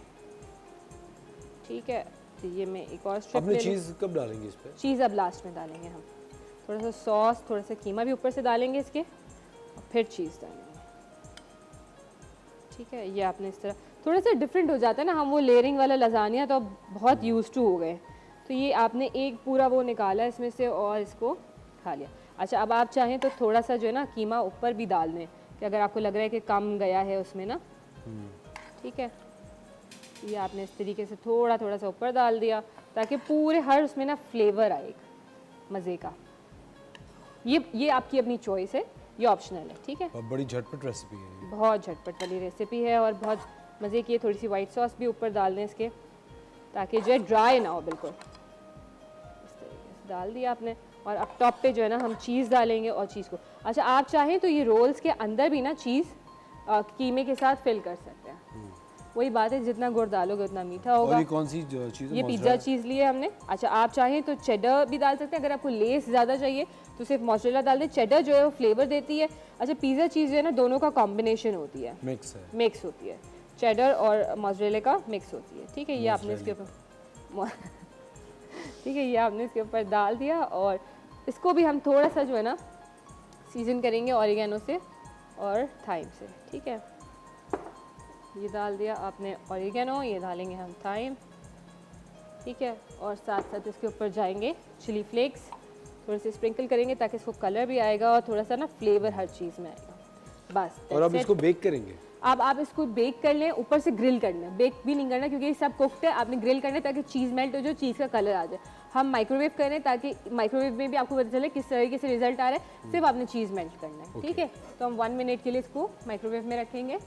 ठीक है। तो ये मैं एक और स्ट्रिप
अपनी
ले लूं।
चीज़ कब डालेंगे इस पे?
चीज़ अब लास्ट में डालेंगे हम, थोड़ा सा सॉस, थोड़ा सा कीमा भी ऊपर से डालेंगे इसके, और फिर चीज़ डालेंगे, ठीक है। ये आपने इस तरह थोड़ा सा डिफरेंट हो जाता है ना, हम वो लेयरिंग वाला लजानिया तो अब बहुत यूज टू हो गए, तो ये आपने एक पूरा वो निकाला इसमें से और इसको खा लिया। अच्छा, अब आप चाहें तो थोड़ा सा जो है ना कीमा ऊपर भी डाल दें, कि अगर आपको लग रहा है कि कम गया है उसमें ना, ठीक है। ये आपने इस तरीके से थोड़ा थोड़ा सा ऊपर डाल दिया ताकि पूरे हर उसमें ना फ्लेवर आए मज़े का। ये आपकी अपनी चॉइस है, ये ऑप्शनल है, ठीक है।
और बड़ी झटपट रेसिपी है ये।
बहुत झटपट वाली रेसिपी है और बहुत मज़े की है। थोड़ी सी वाइट सॉस भी ऊपर डाल दें इसके, ताकि जो है ड्राई ना हो बिल्कुल। इस तरीके से डाल दिया आपने, और अब टॉप पे जो है ना हम चीज़ डालेंगे और चीज़ को, अच्छा आप चाहें तो ये रोल्स के अंदर भी ना चीज़ कीमे के साथ फिल कर सकते हैं। वही बात है, जितना गुड़ डालोगे उतना मीठा होगा।
और ये कौन सी चीज़ है?
ये पिज़्ज़ा चीज़ ली है हमने। अच्छा, आप चाहें तो चेडर भी डाल सकते हैं, अगर आपको लेस ज़्यादा चाहिए तो सिर्फ मोज़रेला डाल दें। चेडर जो है वो फ्लेवर देती है। अच्छा, पिज़्ज़ा चीज़ जो है ना दोनों का कॉम्बिनेशन होती है,
मिक्स है।
मिक्स होती है, चेडर और मोज़रेला का मिक्स होती है, ठीक है। ये आपने इसके ऊपर ठीक है, ये आपने इसके ऊपर डाल दिया, और इसको भी हम थोड़ा सा जो है ना सीजन करेंगे ऑरिगेनो से और थाइम से, ठीक है। ये डाल दिया आपने ऑरिगेनो, ये डालेंगे हम थाइम, ठीक है। और साथ साथ इसके ऊपर जाएंगे चिली फ्लेक्स, थोड़े से स्प्रिंकल करेंगे ताकि इसको कलर भी आएगा और थोड़ा सा ना फ्लेवर हर चीज़ में आएगा, बस।
और अब
that's it।
इसको बेक करेंगे?
अब आप इसको बेक कर लें, ऊपर से ग्रिल करना है, बेक भी नहीं करना क्योंकि ये सब कुक्ड है। आपने ग्रिल करना है ताकि चीज़ मेल्ट हो, जो चीज़ का कलर आ जाए। हम माइक्रोवेव कर रहे हैं ताकि माइक्रोवेव में भी आपको पता चले किस तरीके से रिजल्ट आ रहा है, सिर्फ आपने चीज़ मेल्ट करना है, ठीक है। तो हम 1 मिनट के लिए इसको माइक्रोवेव में रखेंगे।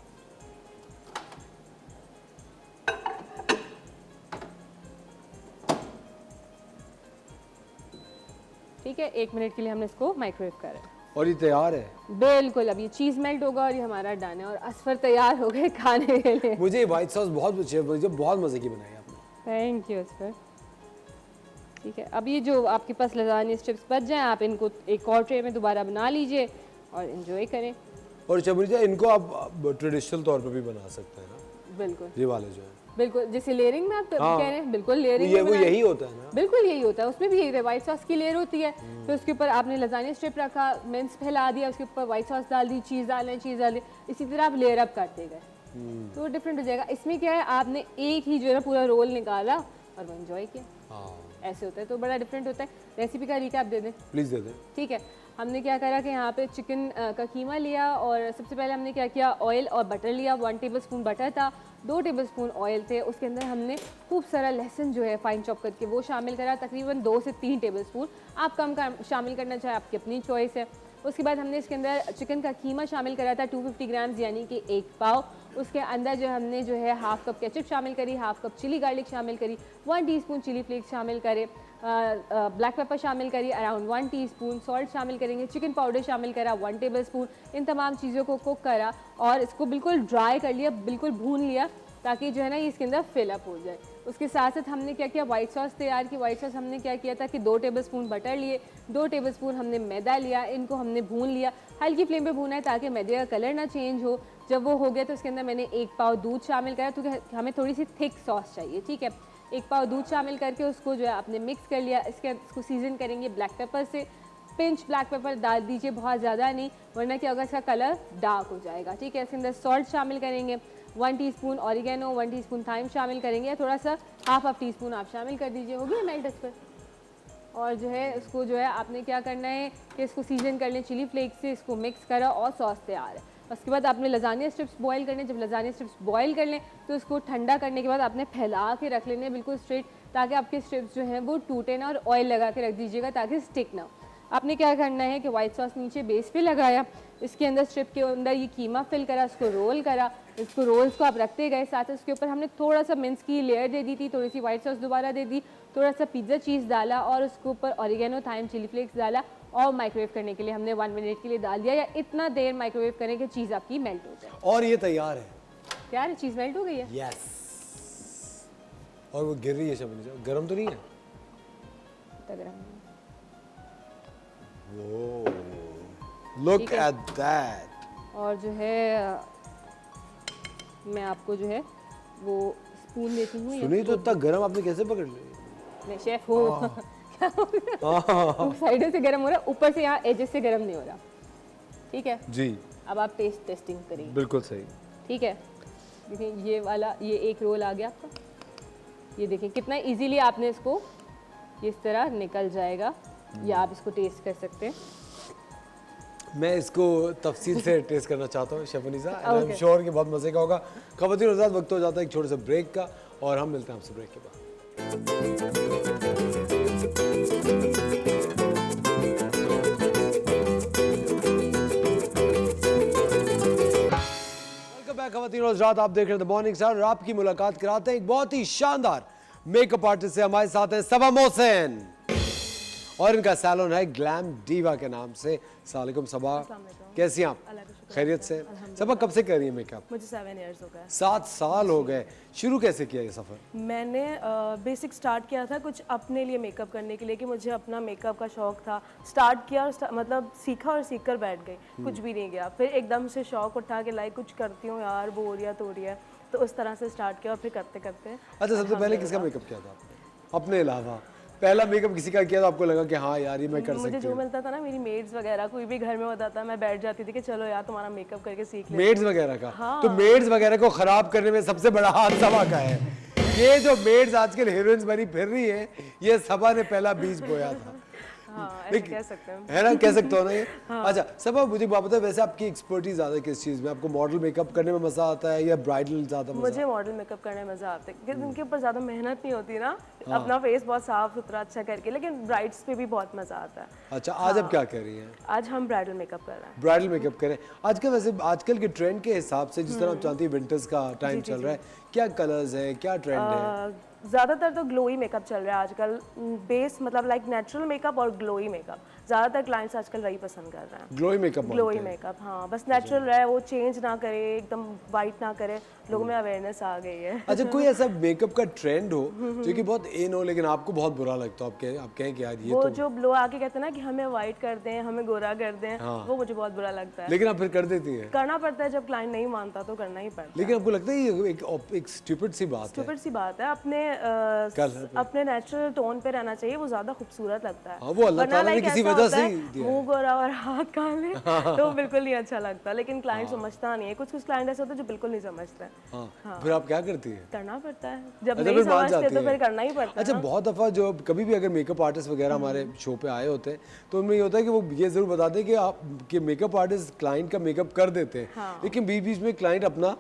ठीक है, 1 मिनट के लिए हमने इसको माइक्रोवेव कर रहे हैं।
और ये तैयार है
बिल्कुल, अब ये चीज़ मेल्ट होगा और ये हमारा डन है, और असफर तैयार हो गए खाने के लिए।
मुझे ये व्हाइट सॉस बहुत अच्छी है, मुझे बहुत मज़े की बनाई आपने।
Thank you Asfar. ठीक है, अब ये जो आपके पास लजानी स्ट्रिप्स बच जाएं, आप इनको एक और ट्रे में दोबारा बना लीजिए और इन्जॉय करें।
और शबरीजा, इनको आप ट्रेडिशनल तौर पे भी बना सकते हैं ना,
बिल्कुल
ये वाले जो है?
बिल्कुल, जैसे लेयरिंग में आप कह
हाँ।
रहे हैं, बिल्कुल लेयरिंग
ये
में
वो
बनाएं।
यही होता है ना?
बिल्कुल यही होता है, उसमें भी यही होता है, व्हाइट सॉस की लेयर होती है, फिर उसके ऊपर आपने लजानी स्ट्रिप रखा, मिन्स फैला दिया, उसके ऊपर व्हाइट सॉस डाल दी, चीज़ डालें, चीज़ डालें, इसी तरह आप लेयर अप करते गए। तो डिफरेंट हो जाएगा। इसमें क्या है, आपने एक ही जो है ना पूरा रोल निकाला और वो एंजॉय किया,
हाँ
ऐसे होता है, तो बड़ा डिफरेंट होता है। रेसिपी का रिकैप दे दें,
प्लीज़ दे दें।
ठीक है। हमने क्या करा कि यहाँ पे चिकन का कीमा लिया और सबसे पहले हमने क्या किया, ऑयल और बटर लिया। 1 टेबलस्पून बटर था, 2 टेबलस्पून ऑयल थे। उसके अंदर हमने खूब सारा लहसुन जो है फाइन चॉप करके वो शामिल करा, तकरीबन 2 से 3 टेबलस्पून। आप कम शामिल करना चाहे, आपकी अपनी चॉइस है। उसके बाद हमने इसके अंदर चिकन का कीमा शामिल करा था 250 ग्राम्स, यानी कि 1 पाव। उसके अंदर जो हमने जो है हाफ कप केचप शामिल करी, हाफ कप चिली गार्लिक शामिल करी, 1 टीस्पून चिली फ्लेक्स शामिल करे, ब्लैक पेपर शामिल करी अराउंड 1 टीस्पून, सॉल्ट शामिल करेंगे, चिकन पाउडर शामिल करा 1 टेबलस्पून। इन तमाम चीज़ों को कुक करा और इसको बिल्कुल ड्राई कर लिया, बिल्कुल भून लिया, ताकि जो है ना ये इसके अंदर फिलअप हो जाए। उसके साथ साथ हमने क्या किया, वाइट सॉस तैयार की। वाइट सॉस हमने क्या किया था कि 2 टेबलस्पून बटर लिए, 2 टेबलस्पून हमने मैदा लिया, इनको हमने भून लिया। हल्की फ्लेम पे भूना है ताकि मैदे का कलर ना चेंज हो। जब वो हो गया तो उसके अंदर मैंने 1 पाव दूध शामिल करा, क्योंकि हमें थोड़ी सी थिक सॉस चाहिए, ठीक है। 1 पाव दूध शामिल करके उसको जो है आपने मिक्स कर लिया। इसको सीजन करेंगे ब्लैक पेपर से। पिंच ब्लैक पेपर डाल दीजिए, बहुत ज़्यादा नहीं, वरना क्या होगा, इसका कलर डार्क हो जाएगा, ठीक है। इसके अंदर सॉल्ट शामिल करेंगे, 1 टीस्पून ऑरिगेनो, 1 टीस्पून थाइम शामिल करेंगे, थोड़ा सा हाफ टीस्पून आप शामिल कर दीजिए, हो गया मेल्ट इस पर। और जो है इसको जो है आपने क्या करना है कि इसको सीजन कर लें चिली फ्लेक्स से, इसको मिक्स करा और सॉस तैयार है। उसके बाद आपने लजानिया स्ट्रिप्स बॉईल करने, जब लजानिया स्ट्रिप्स बॉईल कर लें तो इसको ठंडा करने के बाद आपने फैला के रख लेने बिल्कुल स्ट्रेट, ताकि आपके स्ट्रिप्स जो हैं वो टूटे ना, और ऑयल लगा के रख दीजिएगा ताकि स्टिक ना हो। आपने क्या करना है कि वाइट सॉस नीचे बेस पे लगाया, इसके अंदर स्ट्रिप के अंदर ये कीमा फिल करा, इसको रोल करा, इसको रोल्स को आप रखते गए। साथ ही उसके ऊपर हमने थोड़ा सा मिन्स की लेयर दे दी थी, थोड़ी सी वाइट सॉस दोबारा दे दी, थोड़ा सा पिज़्ज़ा चीज़ डाला और उसके ऊपर ऑरिगेनो, थाइम, चिली फ्लेक्स डाला और माइक्रोवेव करने के लिए हमने 1 मिनट के लिए डाल दिया, या इतना देर माइक्रोवेव करें कि चीज़ आपकी मेल्ट हो जाए।
और ये तैयार है।
क्या है, चीज़ मेल्ट हो गई है?
यस। और वो गिर रही है शबनी साहब, गरम तो नहीं है? लुक
ठीक है।
At that.
और जो है मैं आपको जो है वो स्पून देती हूँ।
सुनिए तो इतना गरम आपने कैसे पकड़ लिया?
मैं शेफ हूँ। साइडों से गर्म हो रहा है, ऊपर से यहाँ एजेस से गर्म नहीं हो रहा, ठीक है।
जी
अब आप टेस्ट टेस्टिंग करेंगे,
बिल्कुल सही।
ठीक है। देखिए ये वाला, ये एक रोल आ गया आपका, ये देखिए कितना इजीली आपने इसको इस तरह निकल जाएगा, या आप इसको टेस्ट कर सकते हैं।
मैं इसको तफसील से टेस्ट करना चाहता हूँ Shefnisa, and I am
Okay.
Sure कि बहुत मज़े का होगा। ख़वातीन और हज़रात, वक्त हो जाता है एक छोटे से ब्रेक का, और हम मिलते हैं आपसे ब्रेक के बाद। वेलकम बैक ख़वातीन और हज़रात, आप देख रहे हैं द मॉर्निंग स्टार, और आपकी मुलाकात कराते हैं एक बहुत ही शानदार मेकअप आर्टिस्ट से। हमारे साथ हैं सबा मोहसिन, और इनका सैलून है ग्लैम डीवा के नाम से। अस्सलाम वालेकुम सबा, कैसी हैं आप? खैरियत से? सबा कब से कर रही है मेकअप?
मुझे 7 इयर्स हो गए।
7 साल हो गए। शुरू कैसे किया ये सफ़र?
मैंने बेसिक स्टार्ट किया था कुछ अपने लिए मेकअप करने के लिए, कि मुझे अपना मेकअप का शौक था। स्टार्ट किया और मतलब सीखा और सीख कर बैठ गई, कुछ भी नहीं गया। फिर एकदम से शौक उठा के लाइक कुछ करती हूँ यार, बोरियत हो रही है, तो उस तरह से स्टार्ट किया और फिर करते करते।
अच्छा, सबसे पहले किसका मेकअप किया था आपने अपने अलावा? पहला मेकअप किसी का किया तो आपको लगा कि हाँ यार ये मैं कर
मुझे
सकती
जो
हूँ?
मिलता था ना, मेरी मेड्स वगैरह कोई भी घर में होता था, मैं बैठ जाती थी कि चलो यार तुम्हारा मेकअप करके सीख ले।
मेड्स वगैरह का? तो मेड्स वगैरह को खराब करने में सबसे बड़ा हाथ सबा का है। ये जो मेड्स आजकल हीरोइंस बनी फिर रही है, ये सबा ने पहला बीज बोया था।
हाँ, ऐसे कह सकते हैं।
है ना, कह सकते हो ना ये। अच्छा सबा, मुझे बात बताओ, वैसे आपकी एक्सपर्टीज ज़्यादा किस चीज़ में? आपको मॉडल मेकअप करने में मज़ा आता है या ब्राइडल ज़्यादा मज़ा?
मुझे मॉडल मेकअप करने में मजा आता है, क्योंकि उनके ऊपर ज़्यादा मेहनत नहीं होती ना, अपना फेस बहुत साफ सुथरा अच्छा करके, लेकिन ब्राइड्स पे भी बहुत मजा आता है।
अच्छा, आज आप क्या कर रही हैं?
आज हम ब्राइडल मेकअप कर रहे हैं।
ब्राइडल मेकअप करें आजकल? वैसे आजकल के ट्रेंड के हिसाब से, जिस तरह आप जानती हैं विंटर्स का टाइम चल रहा है, क्या कलर्स है, क्या ट्रेंड है?
ज़्यादातर तो ग्लोई मेकअप चल रहा है आजकल, बेस मतलब लाइक नेचुरल मेकअप और ग्लोई मेकअप। ज़्यादातर क्लाइंट्स आजकल वही पसंद कर रहे हैं।
Glowy makeup?
ग्लोई मेकअप, हाँ, बस नेचुरल रहे, वो चेंज ना करे, एकदम वाइट ना करे। लोगों में अवेयरनेस आ गई है।
अच्छा, कोई ऐसा मेकअप का ट्रेंड हो जो कि बहुत इन हो लेकिन आपको बहुत बुरा लगता हो, आप कहें कि यार ये
वो
तो,
जो लोग आके कहते हैं ना कि हमें वाइट कर दें, हमें गोरा कर दें, वो मुझे बहुत बुरा लगता है।
लेकिन आप फिर कर देती हैं?
करना पड़ता है, जब क्लाइंट नहीं मानता तो करना ही पड़ता है।
लेकिन आपको लगता है ये एक स्टूपिड सी बात है।
स्टूपिड सी बात है,
कलर पे।
अपने नेचुरल टोन पे रहना चाहिए, वो ज्यादा खूबसूरत लगता है।
हाँ, वो अल्लाह
वरना
ताला ने
like
किसी
ऐसा
वजह
होता
से
है,
ही दिया है।
मुंह गोरा और हाथ काले तो बिल्कुल नहीं अच्छा लगता। लेकिन क्लाइंट समझता नहीं है, कुछ कुछ क्लाइंट ऐसे होते हैं जो बिल्कुल नहीं समझते हैं।
हाँ, फिर आप क्या करती है?
करना पड़ता है, जब
अच्छा,
नहीं
फिर मान
समझते
जाती
तो
हैं।
फिर करना ही पड़ता है
अच्छा,
ना।
बहुत दफ़ा जो कभी भी अगर मेकअप आर्टिस्ट वगैरह हमारे शो पे आए होते हैं तो उनमें ये होता है कि वो ये ज़रूर बताते हैं कि आप कि मेकअप आर्टिस्ट क्लाइंट का मेकअप कर देते हैं, लेकिन बीच बीच में क्लाइंट अपना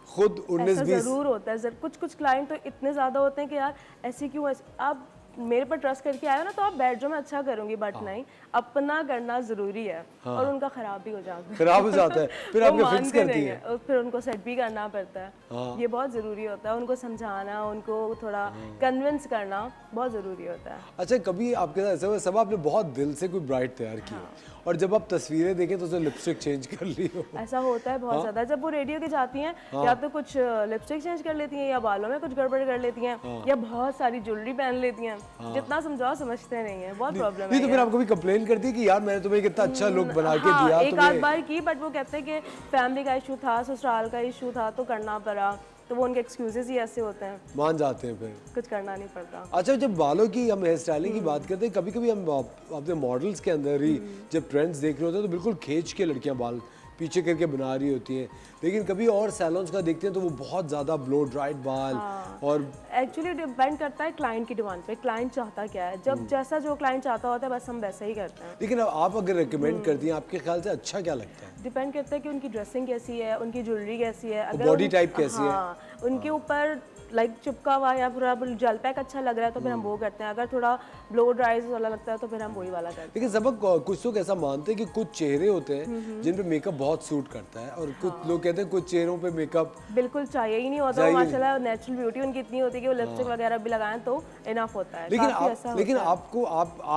खुद 19-20
ऐसा ज़रूर होता है कुछ कुछ क्लाइंट तो इतने ज़्यादा होते हैं कि यार ऐसे क्यों आप मेरे पर ट्रस्ट करके आए हो ना, तो आप बैठ जाओ, मैं अच्छा करूंगी, बट नहीं, अपना करना ज़रूरी है। और उनका ख़राब भी हो जाता है,
खराब हो जाता है, फिर
वो
आपके फिक्स
मानते
करती
नहीं
है।
है, और फिर उनको सेट भी करना पड़ता है। ये बहुत ज़रूरी होता है, उनको समझाना, उनको थोड़ा कन्विंस करना बहुत ज़रूरी होता है।
अच्छा, कभी आपके साथ ऐसा हुआ सब आपने बहुत दिल से कोई ब्राइड तैयार की हो और जब आप तस्वीरें देखें तो उसने लिपस्टिक चेंज कर ली हो?
ऐसा होता है बहुत ज़्यादा, जब वो रेडियो के जाती हैं या तो कुछ लिपस्टिक चेंज कर लेती हैं, या बालों में कुछ गड़बड़ कर लेती हैं, या बहुत सारी ज्वेलरी पहन लेती हैं। जितना समझाओ समझते नहीं है, बहुत प्रॉब्लम
नहीं
है
तो फिर आप कभी कंप्लेन करती है कि यार मैंने तुम्हें कितना अच्छा लुक बना के दिया
एक आध
तुम्हें?
बार की, बट वो कहते हैं कि फैमिली का इशू था, ससुराल का इशू था, तो करना पड़ा। तो वो उनके एक्सक्यूजेस ही ऐसे होते हैं,
मान जाते हैं फिर।
कुछ करना नहीं पड़ता।
अच्छा, जब बालों की हम हेयर स्टाइलिंग की बात करते हैं, कभी कभी हम अपने मॉडल्स के अंदर ही जब ट्रेंड्स देख रहे होते हैं तो बिल्कुल खींच के लड़कियां बाल पीछे करके बना रही होती हैं, लेकिन कभी और सैलून्स का देखते हैं तो वो बहुत ज़्यादा ब्लो ड्राइड बाल और
एक्चुअली डिपेंड करता है क्लाइंट की डिमांड पे, क्लाइंट चाहता क्या है। जब जैसा जो क्लाइंट चाहता होता है बस हम वैसा ही करते हैं।
लेकिन अब आप अगर रिकमेंड करती हैं, आपके ख्याल से अच्छा क्या लगता है?
डिपेंड करता है कि उनकी ड्रेसिंग कैसी है, उनकी ज्वेलरी कैसी है, अगर
बॉडी टाइप कैसी है?
हाँ, उनके ऊपर लाइक चिपका हुआ या पूरा जेल पैक अच्छा लग रहा है तो फिर हम वो करते हैं। अगर थोड़ा ब्लो ड्राइज वाला लगता है तो फिर हम वही वाला करते हैं।
लेकिन सबक कुछ लोग ऐसा मानते हैं कि कुछ चेहरे होते हैं जिन पे मेकअप बहुत सूट करता है और कुछ लोग कहते हैं कुछ चेहरों पे मेकअप
बिल्कुल चाहिए ही नहीं होता।
चाहिए
वो
ही
माशाल्लाह नेचुरल ब्यूटी उनकी इतनी होती है कि वो लिपस्टिक वगैरह भी लगाएं तो इनफ होता है।
लेकिन
काफी ऐसा
लेकिन
होता है।
आपको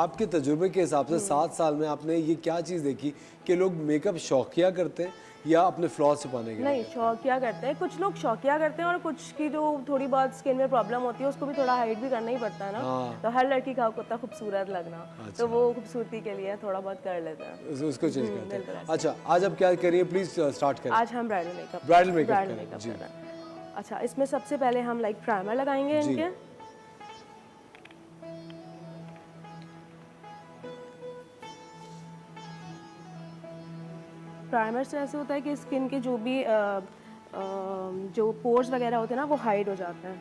आपके तजुर्बे के हिसाब से 7 साल में आपने ये क्या चीज़ देखी कि लोग मेकअप शौकिया करते हैं या अपने फ्लॉस छुपाने के लिए?
नहीं, शौकिया करते हैं, कुछ लोग शौकिया करते हैं, और कुछ की जो थोड़ी बहुत स्किन में प्रॉब्लम होती है उसको भी थोड़ा हाइड भी करना ही पड़ता है ना। तो हर लड़की का होता है खूबसूरत लगना, तो वो खूबसूरती के लिए थोड़ा बहुत कर लेते हैं।
उसको चेंज करते हैं। अच्छा, आज आप क्या करिए, प्लीज स्टार्ट करें।
आज हम ब्राइडल मेकअप
ब्राइडल मेकअप करें,
मेकअप
जी।
कर रहे हैं। अच्छा, इसमें सबसे पहले हम लाइक प्राइमर लगाएंगे
जी।
इनके। प्राइमर से ऐसे होता है कि स्किन के जो भी जो पोर्स वगैरह होते हैं ना वो हाइड हो जाते हैं।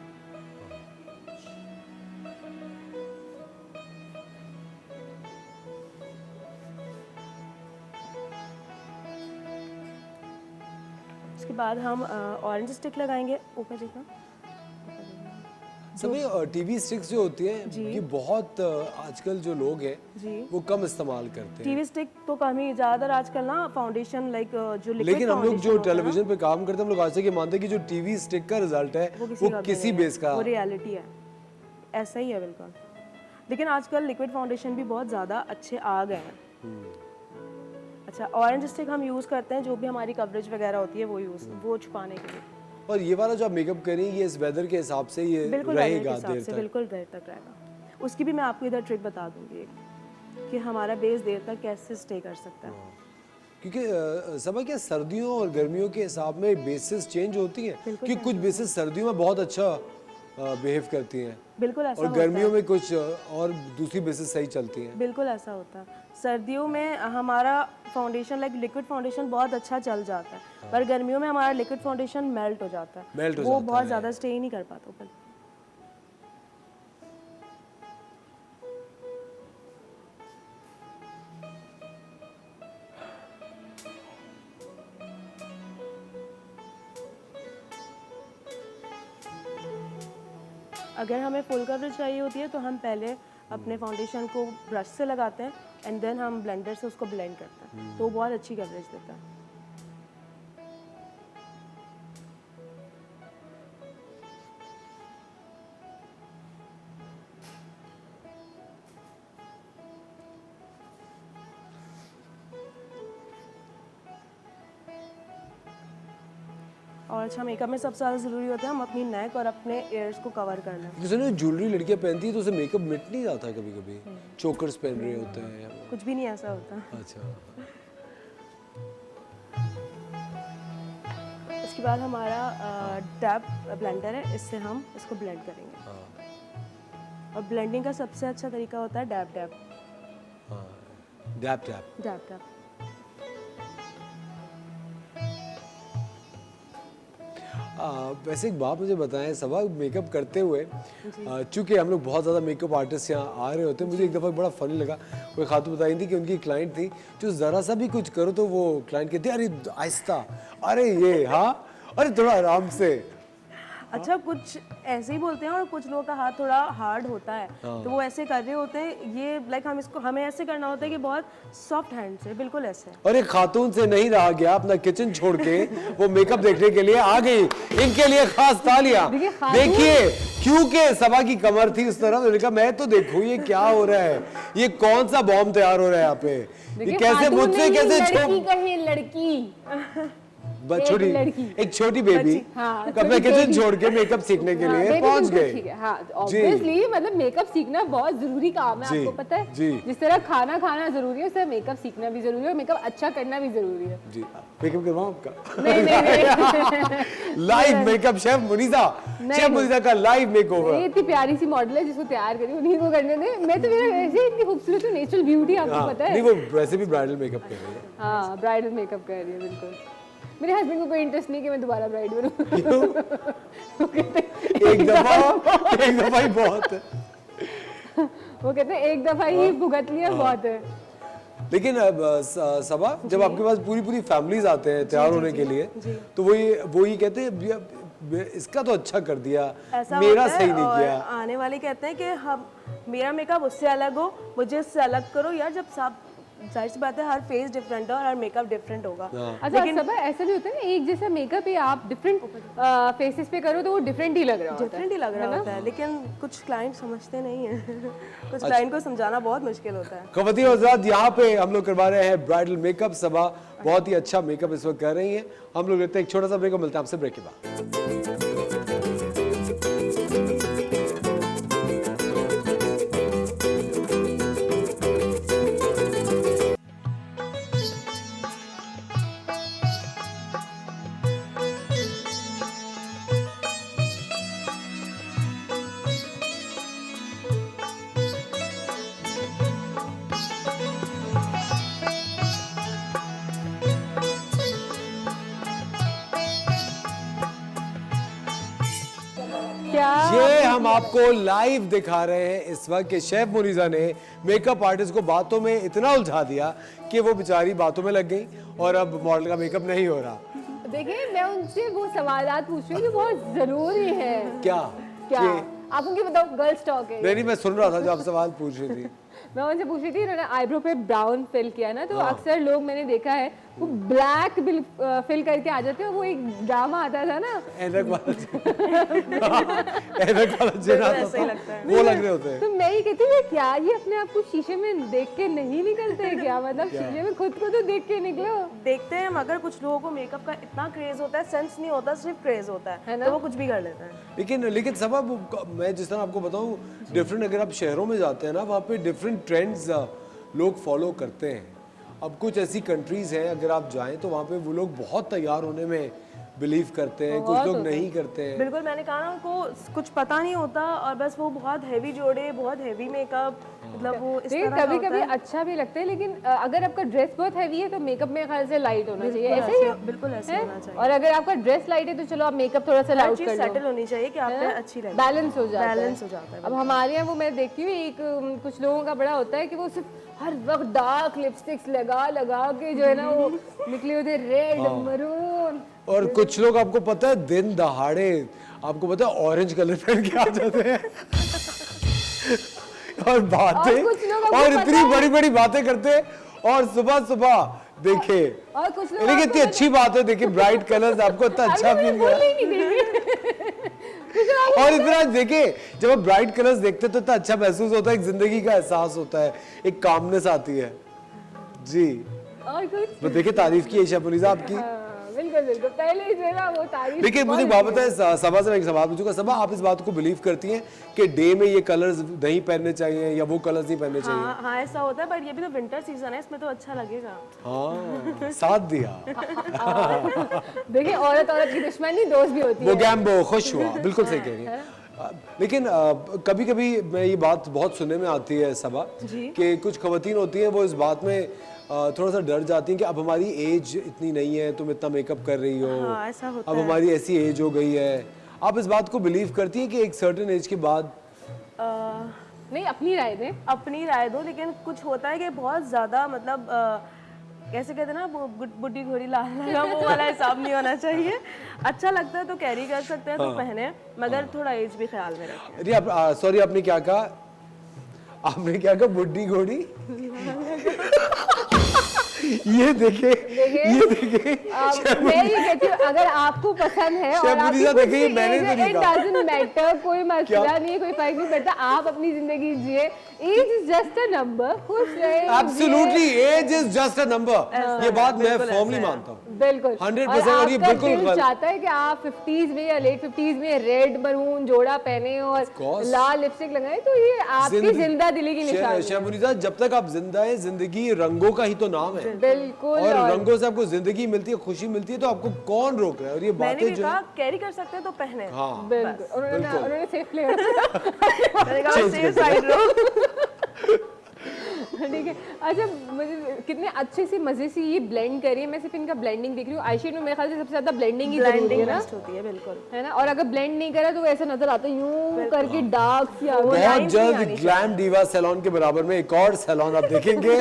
उसके बाद हम ऑरेंज स्टिक लगाएंगे। ऊपर देखना,
सभी टीवी स्टिक्स जो होती हैं ये बहुत आजकल जो लोग हैं
जी।
वो कम इस्तेमाल करते हैं,
टीवी स्टिक तो कम ही, ज़्यादातर आजकल ना फाउंडेशन लाइक जो लिक्विड
लेकिन हम लोग जो
फाउंडेशन
टेलीविजन पे काम करते हैं हम लोग आज तक ये मानते हैं कि जो टीवी स्टिक का रिजल्ट है वो किसी बेस का।
वो रियलिटी है, ऐसा ही है बिल्कुल। लेकिन आजकल लिक्विड फाउंडेशन भी बहुत ज़्यादा अच्छे आ गए हैं। अच्छा, ऑरेंज स्टिक हम यूज़ करते हैं जो भी हमारी कवरेज वगैरह होती है वो छुपाने के लिए।
और ये वाला जो आप मेकअप करेंगे ये इस वेदर के हिसाब से ये
बिल्कुल weather के
रहेगा
हिसाब
देर
से
तक।
बिल्कुल देर तक रहेगा। उसकी भी मैं आपको इधर ट्रिक बता दूंगी कि हमारा बेस देर तक कैसे स्टे कर सकता है।
क्योंकि सब क्या सर्दियों और गर्मियों के हिसाब में बेसिस चेंज होती हैं कि कुछ बेसिस सर्दियों में बहुत अच्छा बिहेव करती हैं
बिल्कुल ऐसा
और
होता है।
गर्मियों में कुछ और दूसरी बेसिस सही चलती हैं।
बिल्कुल ऐसा होता है। सर्दियों में हमारा फाउंडेशन लाइक लिक्विड फाउंडेशन बहुत अच्छा चल जाता है, पर गर्मियों में हमारा लिक्विड फाउंडेशन मेल्ट हो जाता है,
मेल्ट हो
वो
जाता
बहुत
है।
ज़्यादा स्टे ही नहीं कर पाता ऊपर। अगर हमें फुल कवरेज चाहिए होती है तो हम पहले अपने फाउंडेशन को ब्रश से लगाते हैं एंड देन हम ब्लेंडर से उसको ब्लेंड करते हैं, तो वो बहुत अच्छी कवरेज देता है। और अच्छा, मेकअप में सबसे ज़्यादा ज़रूरी होता है हम अपनी नेक और अपने ईयर्स को कवर कर लें।
जैसे ना ज्वेलरी लड़कियां पहनती है तो उसे मेकअप मिट नहीं जाता कभी कभी, चोकर्स पहन रहे होते हैं।
कुछ भी नहीं ऐसा होता।
अच्छा,
उसके उसके बाद हमारा डैब ब्लेंडर है, इससे हम इसको ब्लेंड करेंगे। और ब्लेंडिंग का सबसे अच्छा तरीका होता है डैब डैब
हाँ, डैप डैप।
Dab dab.
वैसे एक बात मुझे बताएं सबा, मेकअप करते हुए चूंकि हम लोग बहुत ज़्यादा मेकअप आर्टिस्ट यहाँ आ रहे होते हैं, मुझे एक दफ़ा बड़ा फनी लगा। कोई खातून बताई थी कि उनकी क्लाइंट थी जो ज़रा सा भी कुछ करो तो वो क्लाइंट कहती अरे आहिस्ता, अरे ये हाँ, अरे थोड़ा आराम से।
अच्छा, कुछ ऐसे ही बोलते हैं और कुछ लोगों का हाथ थोड़ा हार्ड होता है, तो वो ऐसे कर रहे होते हैं। ये लाइक हमें ऐसे करना होता है कि बहुत सॉफ्ट हैंड से, बिल्कुल ऐसे।
और एक खातून से नहीं रहा गया, अपना किचन छोड़ के वो मेकअप देखने के लिए आ गई। इनके लिए खास तालियां। देखिए क्योंकि सबा की कमर थी उस तरफ, उन्होंने कहा मैं तो देखूं ये क्या हो रहा है, ये कौन सा बॉम्ब तैयार हो रहा है यहाँ पे, ये कैसे मुझसे कैसे
लड़की कहे लड़की
छोटी एक छोटी बेबी अपना किचन छोड़ के मेकअप सीखने के लिए पहुंच गए।
हाँ, ऑब्वियसली मतलब मेकअप सीखना बहुत जरूरी काम है, आपको पता है। जिस तरह खाना खाना जरूरी है, उस तरह मेकअप सीखना भी जरूरी है और मेकअप अच्छा करना भी जरूरी है।
जी, मेकअप करवाऊं आपका?
नहीं।
लाइव मेकअप शेफ मुनीसा, शेफ मुनीसा का लाइव मेकओवर।
ये इतनी प्यारी सी मॉडल है जिसको तैयार करी, उन्हीं को करने दे। मैं तो मेरा ऐसे इतनी खूबसूरत नेचुरल ब्यूटी, आपको पता है।
नहीं, वो वैसे भी ब्राइडल मेकअप कर रही है।
हाँ, ब्राइडल मेकअप कर रही है, बिल्कुल। मेरे हस्बैंड को कोई इंटरेस्ट नहीं कि मैं दोबारा ब्राइड बनूं।
एक दफा ही बहुत है।
वो कहते हैं एक दफा ही भुगत लिया बहुत है।
लेकिन सबा, जब आपके पास पूरी पूरी फैमिलीज आते हैं तैयार होने के लिए, तो वो ही कहते हैं इसका तो अच्छा कर दिया, मेरा सही नहीं किया।
आने वाले कहते हैं कि हम मेरा मेकअप उससे अलग हो, मुझे उससे अलग करो यार। जब सब जाहिर सी बात है, हर फेस डिफरेंट है और हर मेकअप डिफरेंट होगा।
अच्छा, सब ऐसा भी होता है ना, एक जैसा मेकअप ही आप डिफरेंट फेसेस पे करो तो वो डिफरेंट ही लग रहा होता है।
डिफरेंट ही लग रहा होता है, लेकिन कुछ क्लाइंट समझते नहीं है। कुछ क्लाइंट को समझाना बहुत मुश्किल होता है।
खवातीन और हज़रात, यहाँ पे हम लोग करवा रहे हैं ब्राइडल मेकअप। सबा बहुत ही अच्छा मेकअप इस वक्त कर रही हैं। हम लोग लेते हैं एक छोटा सा ब्रेक, मिलते हैं आपसे ब्रेक के बाद। ये हम आपको लाइव दिखा रहे हैं इस वक्त कि शेफ मुनीसा ने मेकअप आर्टिस्ट को बातों में इतना उलझा दिया कि वो बेचारी बातों में लग गई और अब मॉडल का मेकअप नहीं हो रहा।
देखिए, मैं उनसे वो सवालात पूछ रही हूँ जो बहुत जरूरी है।
क्या
आप उनकी बताओ, गर्ल्स टॉक है।
नहीं, मैं सुन रहा था जो आप सवाल पूछ रही थी।
मैं उनसे पूछ रही थी, उन्होंने आईब्रो पे ब्राउन फिल किया ना, तो अक्सर लोग मैंने देखा है वो ब्लैक फिल करके आ जाते हैं। वो एक ड्रामा आता था ना,
ऐनक वाला जेना वो लग रहे होते हैं।
तो मैं ये कहती हूँ क्या ये अपने आप को शीशे में देख के नहीं निकलते क्या? मतलब शीशे में खुद को तो देख के निकलो।
देखते हैं, मगर कुछ लोगों को मेकअप का इतना क्रेज होता है, सेंस नहीं होता, सिर्फ क्रेज होता है ना, तो वो कुछ भी कर लेते हैं।
लेकिन सबब मैं जिस तरह आपको बताऊं, डिफरेंट अगर आप शहरों में जाते हैं ना, वहाँ पे डिफरेंट ट्रेंड्स लोग फॉलो करते हैं। अब कुछ ऐसी कंट्रीज हैं, अगर आप जाएं तो वहाँ पे वो लोग बहुत तैयार होने में बिलीव करते हैं, कुछ लोग नहीं करते हैं।
बिल्कुल, मैंने कहा ना, उनको कुछ पता नहीं होता और बस वो बहुत हैवी जोड़े, बहुत हैवी मेकअप, मतलब वो इस तरह
कभी कभी अच्छा भी लगता है। लेकिन अगर आपका ड्रेस बहुत हैवी है तो मेकअप मेरे ख्याल से लाइट होना चाहिए। ऐसे ही
बिल्कुल ऐसे होना चाहिए।
और अगर आपका ड्रेस लाइट है तो चलो आप मेकअप थोड़ा सा लाइट कर लो,
सेटल होनी चाहिए कि आप पे अच्छी लगे,
बैलेंस हो
जाता है।
अब हमारे यहाँ वो मैं देखती हूँ, एक कुछ लोगों का बड़ा होता है कि वो सिर्फ हर वक्त डार्क लिपस्टिक्स लगा के जो है ना वो निकले होते रेड मरून।
और कुछ लोग आपको पता है दिन दहाड़े आपको पता है ऑरेंज कलर पहन के आ जाते हैं और बातें और इतनी बड़ी बड़ी बातें करते हैं। और सुबह सुबह देखे,
और कुछ लोग
लेकिन इतनी अच्छी बात है, देखिए ब्राइट कलर्स आपको इतना अच्छा फील किया। और इतना देखिए, जब आप ब्राइट कलर्स देखते हैं तो इतना अच्छा महसूस होता है, एक जिंदगी का एहसास होता है, एक कामनेस आती है। जी,
और कुछ
तो देखिए तारीफ की शेफ मुनीसा आपकी।
बिल्कुल बिल्कुल पहले इसमें ना वो तारीफ।
लेकिन मुझे एक बात बताएं, सबा से मैं एक सवाल पूछूंगा। सबा, आप इस बात को बिलीव करती हैं कि डे में ये कलर्स नहीं पहनने चाहिए या वो कलर्स नहीं पहनने चाहिए?
हाँ हाँ ऐसा होता है, पर ये भी तो विंटर सीजन है, इसमें तो अच्छा लगेगा।
हाँ, साथ दिया।
देखिए औरत औरत की दुश्मनी दोस्त भी होती
वो
है।
गैम्बो खुश हुआ, बिल्कुल सही कह रही हैं। लेकिन कभी कभी मैं ये बात बहुत सुनने में आती है सबा कि कुछ खवातीन होती हैं वो इस बात में थोड़ा सा डर जाती हैं कि अब हमारी एज इतनी नहीं है, तुम इतना मेकअप कर रही हो,
हाँ, ऐसा होता
अब
है।
हमारी ऐसी एज हो गई है। आप इस बात को बिलीव करती हैं कि एक सर्टेन एज के बाद?
नहीं, अपनी राय दें।
अपनी राय दो, लेकिन कुछ होता है कि बहुत ज़्यादा मतलब कैसे कहते हैं ना, वो बुढ़ी घोड़ी लाल लगा, वो वाला हिसाब नहीं होना चाहिए। अच्छा लगता है तो कैरी कर सकते हैं तो पहने, मगर थोड़ा एज भी ख्याल में रखें।
अरे आप सॉरी, आपने क्या कहा? आपने क्या कहा? बुढ़ी घोड़ी? ये देखे, ये देखे।
मैं ये कहती हूँ अगर आपको पसंद है और
शेफ मुनीसा देखिए, मैंने तो नहीं कहा।
इट डजंट मैटर, कोई मसला नहीं है, कोई फर्क नहीं पड़ता, आप अपनी जिंदगी जिए। Age is just a number, खुश रहे।
Absolutely, age is just a number. ये बात मैं फॉर्मली मानता हूँ
बिल्कुल
100%। और ये
आपका
बिल्कुल
दिल
गलत।
चाहता है कि आप 50s में या लेट 50s में रेड मरून जोड़ा पहने और
course।
लाल लिपस्टिक लगाएं, तो ये आपकी जिंदा दिली की निशानी
शेफ मुनीसा, जब तक आप जिंदा हैं, जिंदगी रंगों का ही तो नाम है।
बिल्कुल।
और रंगों से आपको जिंदगी मिलती है, खुशी मिलती है, तो आपको कौन रोक रहा है? और ये
मैंने
बातें
भी
जो
कहा
है,
कैरी कर सकते हैं तो पहने।
हाँ,
बिल्कुल उन्होंने सेफ प्ले
मैंने कहा सेफ साइड रहो।
ठीक है। अच्छा, मुझे कितने अच्छे से मजे से ये ब्लेंड करिए। मैं सिर्फ इनका ब्लेंडिंग देख रही हूँ। आईशेड में मेरे ख्याल से सबसे ज्यादा ब्लेंडिंग ही जरूरी है ना,
बेस्ट होती है, बिल्कुल
है ना। और अगर ब्लेंड नहीं करा तो वो ऐसा नजर आता है यूं करके डार्क सी।
बहुत जल्द ग्लैम डीवा सैलून के बराबर में एक और सैलून आप देखेंगे,